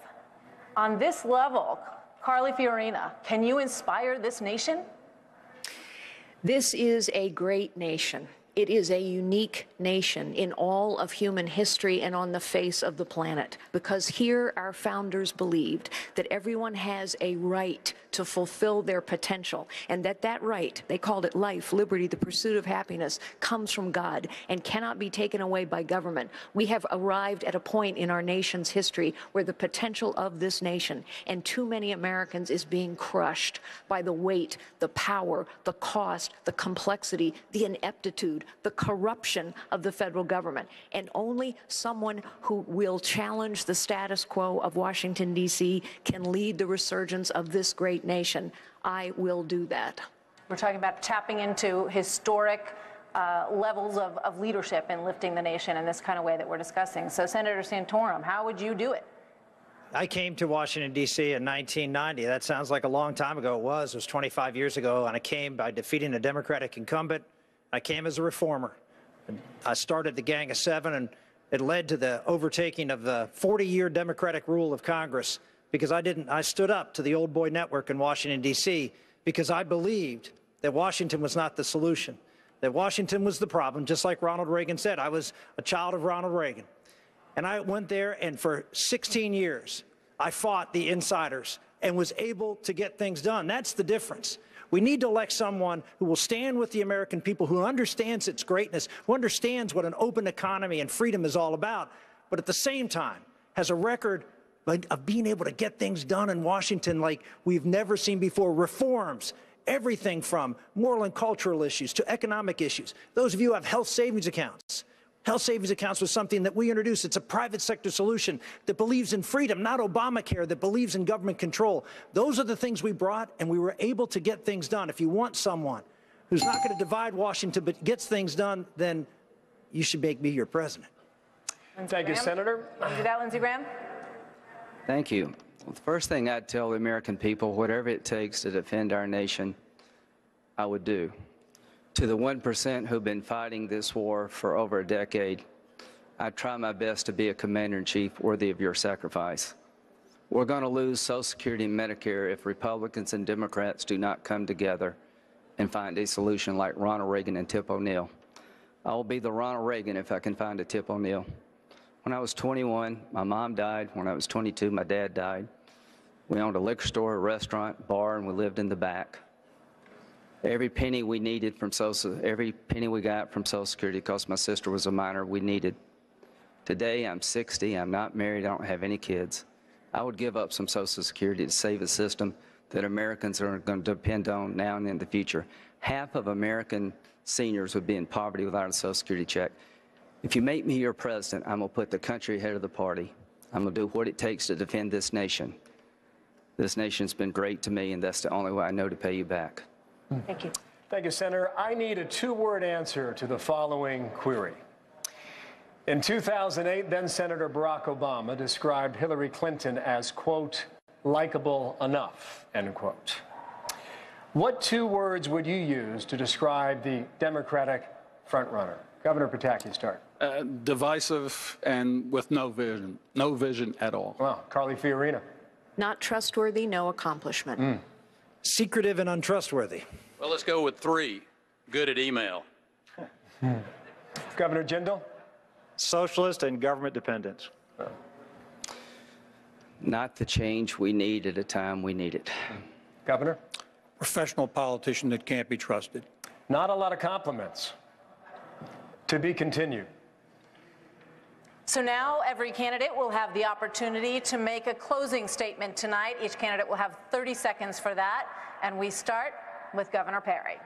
On this level, Carly Fiorina, can you inspire this nation? This is a great nation. It is a unique nation in all of human history and on the face of the planet, because here our founders believed that everyone has a right to fulfill their potential, and that right, they called it life, liberty, the pursuit of happiness, comes from God and cannot be taken away by government. We have arrived at a point in our nation's history where the potential of this nation and too many Americans is being crushed by the weight, the power, the cost, the complexity, the ineptitude the corruption of the federal government. And only someone who will challenge the status quo of Washington, D.C. can lead the resurgence of this great nation. I will do that. We're talking about tapping into historic levels of leadership and lifting the nation in this kind of way that we're discussing. So, Senator Santorum, how would you do it? I came to Washington, D.C. in 1990. That sounds like a long time ago. It was 25 years ago, and I came by defeating a Democratic incumbent. I came as a reformer. I started the Gang of Seven, and it led to the overtaking of the 40-year Democratic rule of Congress because I stood up to the old boy network in Washington, D.C., because I believed that Washington was not the solution, that Washington was the problem, just like Ronald Reagan said. I was a child of Ronald Reagan. And I went there, and for 16 years, I fought the insiders and was able to get things done. That's the difference. We need to elect someone who will stand with the American people, who understands its greatness, who understands what an open economy and freedom is all about, but at the same time has a record of being able to get things done in Washington like we've never seen before. Reforms, everything from moral and cultural issues to economic issues. Those of you who have health savings accounts. Health savings accounts was something that we introduced. It's a private sector solution that believes in freedom, not Obamacare, that believes in government control. Those are the things we brought, and we were able to get things done. If you want someone who's not going to divide Washington but gets things done, then you should make me your president. Thank you, Senator. Do that, Lindsey Graham. Thank you. Well, the first thing I'd tell the American people, whatever it takes to defend our nation, I would do. To the 1% who've been fighting this war for over a decade, I try my best to be a commander-in-chief worthy of your sacrifice. We're going to lose Social Security and Medicare if Republicans and Democrats do not come together and find a solution like Ronald Reagan and Tip O'Neill. I will be the Ronald Reagan if I can find a Tip O'Neill. When I was 21, my mom died. When I was 22, my dad died. We owned a liquor store, a restaurant, bar, and we lived in the back. Every penny we needed from every penny we got from Social Security, because my sister was a minor, we needed. Today, I'm 60, I'm not married, I don't have any kids. I would give up some Social Security to save a system that Americans are going to depend on now and in the future. Half of American seniors would be in poverty without a Social Security check. If you make me your president, I'm going to put the country ahead of the party. I'm going to do what it takes to defend this nation. This nation's been great to me, and that's the only way I know to pay you back. Thank you. Thank you, Senator. I need a two-word answer to the following query. In 2008, then-Senator Barack Obama described Hillary Clinton as, quote, likable enough, end quote. What two words would you use to describe the Democratic frontrunner? Governor Pataki, start. Divisive and with no vision at all. Well, Carly Fiorina. Not trustworthy, no accomplishment. Secretive and untrustworthy. Well, let's go with three. Good at email. Governor Jindal? Socialist and government dependence. Not the change we need at a time we need it. Governor? Professional politician that can't be trusted. Not a lot of compliments. To be continued. So now every candidate will have the opportunity to make a closing statement tonight. Each candidate will have 30 seconds for that. And we start with Governor Perry.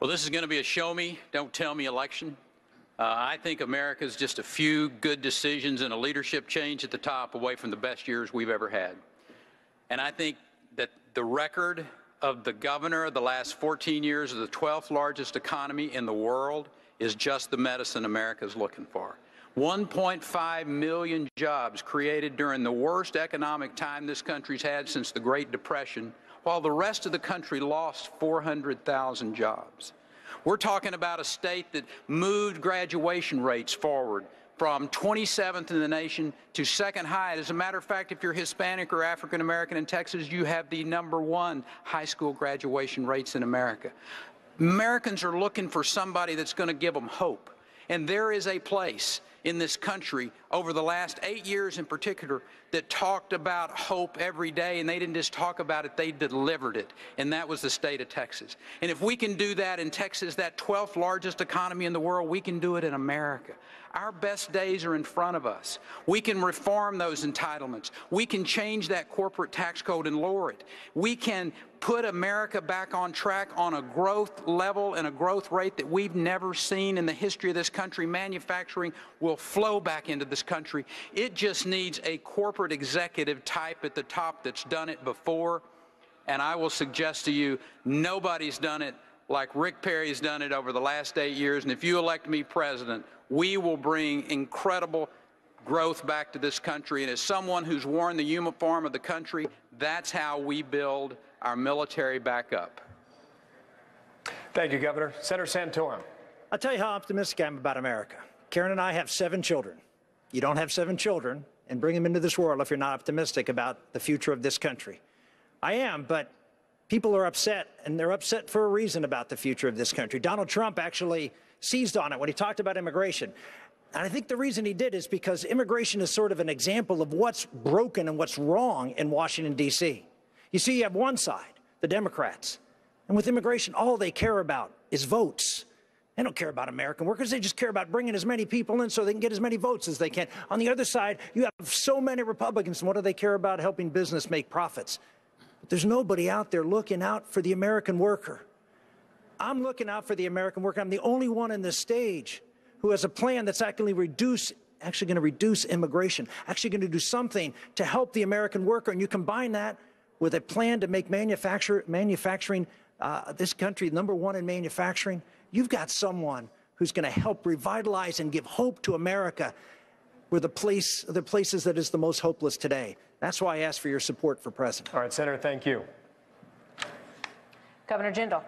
Well, this is going to be a show me, don't tell me election. I think America's just a few good decisions and a leadership change at the top away from the best years we've ever had. And I think that the record of the governor of the last 14 years of the 12th largest economy in the world is just the medicine America's looking for. 1.5 million jobs created during the worst economic time this country's had since the Great Depression, while the rest of the country lost 400,000 jobs. We're talking about a state that moved graduation rates forward from 27th in the nation to second high. As a matter of fact, if you're Hispanic or African American in Texas, you have the #1 high school graduation rates in America. Americans are looking for somebody that's going to give them hope. And there is a place in this country over the last 8 years in particular that talked about hope every day, and they didn't just talk about it, they delivered it, and that was the state of Texas. And if we can do that in Texas, that 12th largest economy in the world, we can do it in America. Our best days are in front of us. We can reform those entitlements. We can change that corporate tax code and lower it. We can put America back on track on a growth level and a growth rate that we've never seen in the history of this country. Manufacturing will flow back into this country. It just needs a corporate executive type at the top that's done it before. And I will suggest to you, nobody's done it like Rick Perry's done it over the last 8 years. And if you elect me president, we will bring incredible growth back to this country. And as someone who's worn the uniform of the country, that's how we build our military back up. Thank you, Governor. Senator Santorum. I'll tell you how optimistic I am about America. Karen and I have 7 children. You don't have 7 children and bring them into this world if you're not optimistic about the future of this country. I am, but people are upset, and they're upset for a reason about the future of this country. Donald Trump actually seized on it when he talked about immigration. And I think the reason he did is because immigration is sort of an example of what's broken and what's wrong in Washington, D.C. You see, you have one side, the Democrats, and with immigration, all they care about is votes. They don't care about American workers. They just care about bringing as many people in so they can get as many votes as they can. On the other side, you have so many Republicans, and what do they care about? Helping business make profits. But there's nobody out there looking out for the American worker. I'm looking out for the American worker. I'm the only one in this stage who has a plan that's actually going to reduce immigration, actually going to do something to help the American worker. And you combine that with a plan to make manufacturing this country #1 in manufacturing, you've got someone who's going to help revitalize and give hope to America where the places that is the most hopeless today. That's why I ask for your support for president. All right, Senator, thank you. Governor Jindal.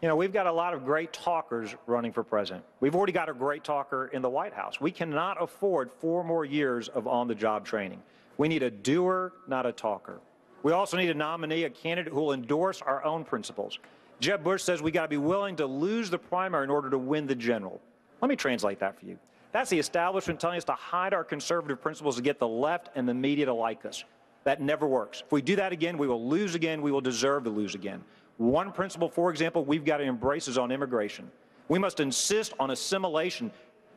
You know, we've got a lot of great talkers running for president. We've already got a great talker in the White House. We cannot afford 4 more years of on-the-job training. We need a doer, not a talker. We also need a nominee, a candidate who will endorse our own principles. Jeb Bush says we got to be willing to lose the primary in order to win the general. Let me translate that for you. That's the establishment telling us to hide our conservative principles to get the left and the media to like us. That never works. If we do that again, we will lose again. We will deserve to lose again. One principle, for example, we've got to embrace is on immigration. We must insist on assimilation.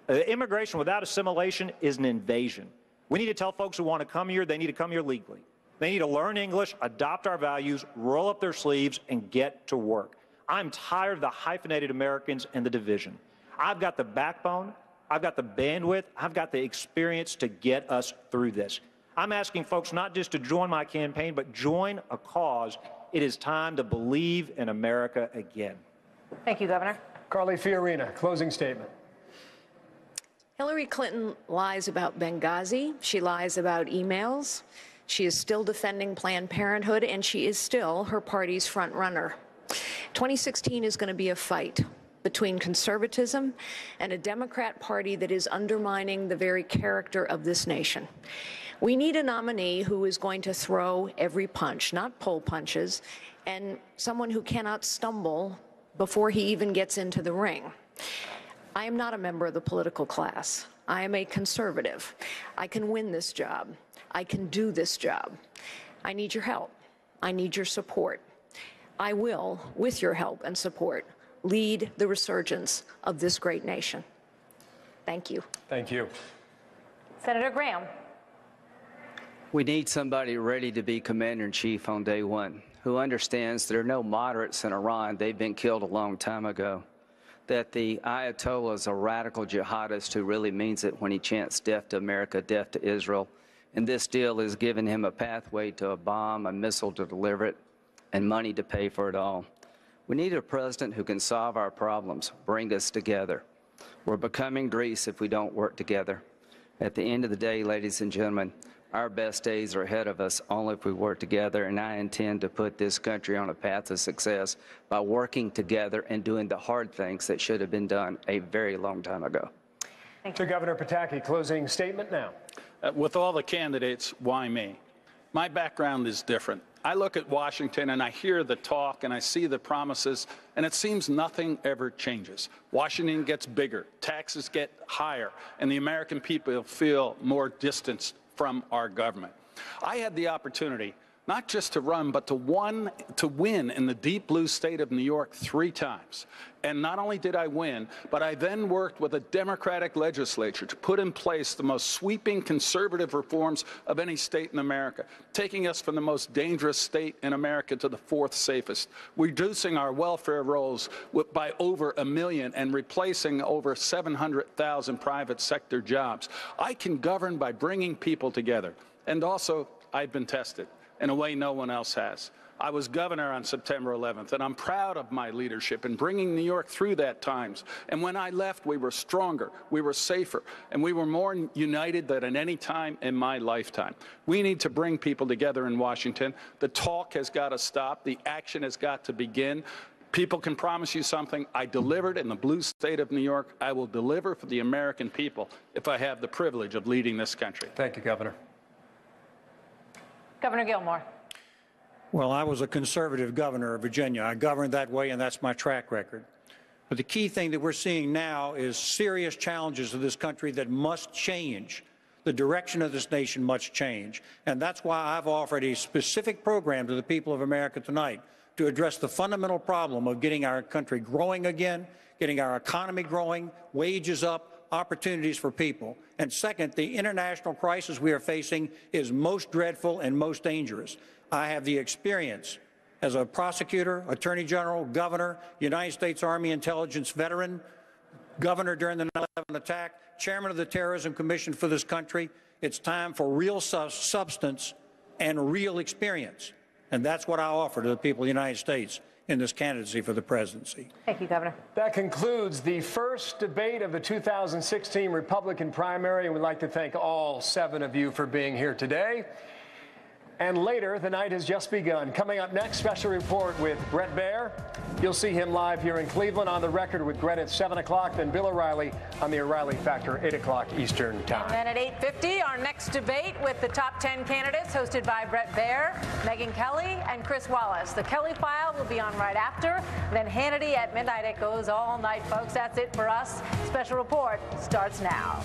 Immigration without assimilation is an invasion. We need to tell folks who want to come here, they need to come here legally. They need to learn English, adopt our values, roll up their sleeves, and get to work. I'm tired of the hyphenated Americans and the division. I've got the backbone, I've got the bandwidth, I've got the experience to get us through this. I'm asking folks not just to join my campaign, but join a cause. It is time to believe in America again. Thank you, Governor. Carly Fiorina, closing statement. Hillary Clinton lies about Benghazi. She lies about emails. She is still defending Planned Parenthood, and she is still her party's front runner. 2016 is going to be a fight between conservatism and a Democrat Party that is undermining the very character of this nation. We need a nominee who is going to throw every punch, not pull punches, and someone who cannot stumble before he even gets into the ring. I am not a member of the political class. I am a conservative. I can win this job. I can do this job. I need your help. I need your support. I will, with your help and support, lead the resurgence of this great nation. Thank you. Thank you. Senator Graham. We need somebody ready to be commander-in-chief on day one, who understands there are no moderates in Iran. They've been killed a long time ago. That the Ayatollah is a radical jihadist who really means it when he chants death to America, death to Israel. And this deal is giving him a pathway to a bomb, a missile to deliver it, and money to pay for it all. We need a president who can solve our problems, bring us together. We're becoming Greece if we don't work together. At the end of the day, ladies and gentlemen, our best days are ahead of us only if we work together, and I intend to put this country on a path of success by working together and doing the hard things that should have been done a very long time ago. To Governor Pataki, closing statement now. With all the candidates, why me? My background is different. I look at Washington and I hear the talk and I see the promises, and it seems nothing ever changes. Washington gets bigger, taxes get higher, and the American people feel more distanced from our government. I had the opportunity not just to run, but to win in the deep blue state of New York 3 times. And not only did I win, but I then worked with a Democratic legislature to put in place the most sweeping conservative reforms of any state in America, taking us from the most dangerous state in America to the 4th safest, reducing our welfare rolls by over 1 million and replacing over 700,000 private sector jobs. I can govern by bringing people together. And also, I've been tested in a way no one else has. I was governor on September 11th, and I'm proud of my leadership in bringing New York through that times. And when I left, we were stronger, we were safer, and we were more united than at any time in my lifetime. We need to bring people together in Washington. The talk has got to stop. The action has got to begin. People can promise you something. I delivered in the blue state of New York. I will deliver for the American people if I have the privilege of leading this country. Thank you, Governor. Governor Gilmore. Well, I was a conservative governor of Virginia. I governed that way, and that's my track record. But the key thing that we're seeing now is serious challenges of this country that must change. The direction of this nation must change. And that's why I've offered a specific program to the people of America tonight to address the fundamental problem of getting our country growing again, getting our economy growing, wages up, opportunities for people. And second, the international crisis we are facing is most dreadful and most dangerous. I have the experience as a prosecutor, attorney general, governor, United States Army intelligence veteran, governor during the 9/11 attack, chairman of the Terrorism Commission for this country. It's time for real substance and real experience. And that's what I offer to the people of the United States in this candidacy for the presidency. Thank you, Governor. That concludes the first debate of the 2016 Republican primary. And we'd like to thank all 7 of you for being here today. And later, the night has just begun. Coming up next, special report with Bret Baier. You'll see him live here in Cleveland. On the Record with Bret at 7 o'clock. Then Bill O'Reilly on the O'Reilly Factor, 8 o'clock Eastern Time. And then at 8:50, our next debate with the top 10 candidates, hosted by Bret Baier, Megyn Kelly, and Chris Wallace. The Kelly File will be on right after. Then Hannity at midnight. It goes all night, folks. That's it for us. Special report starts now.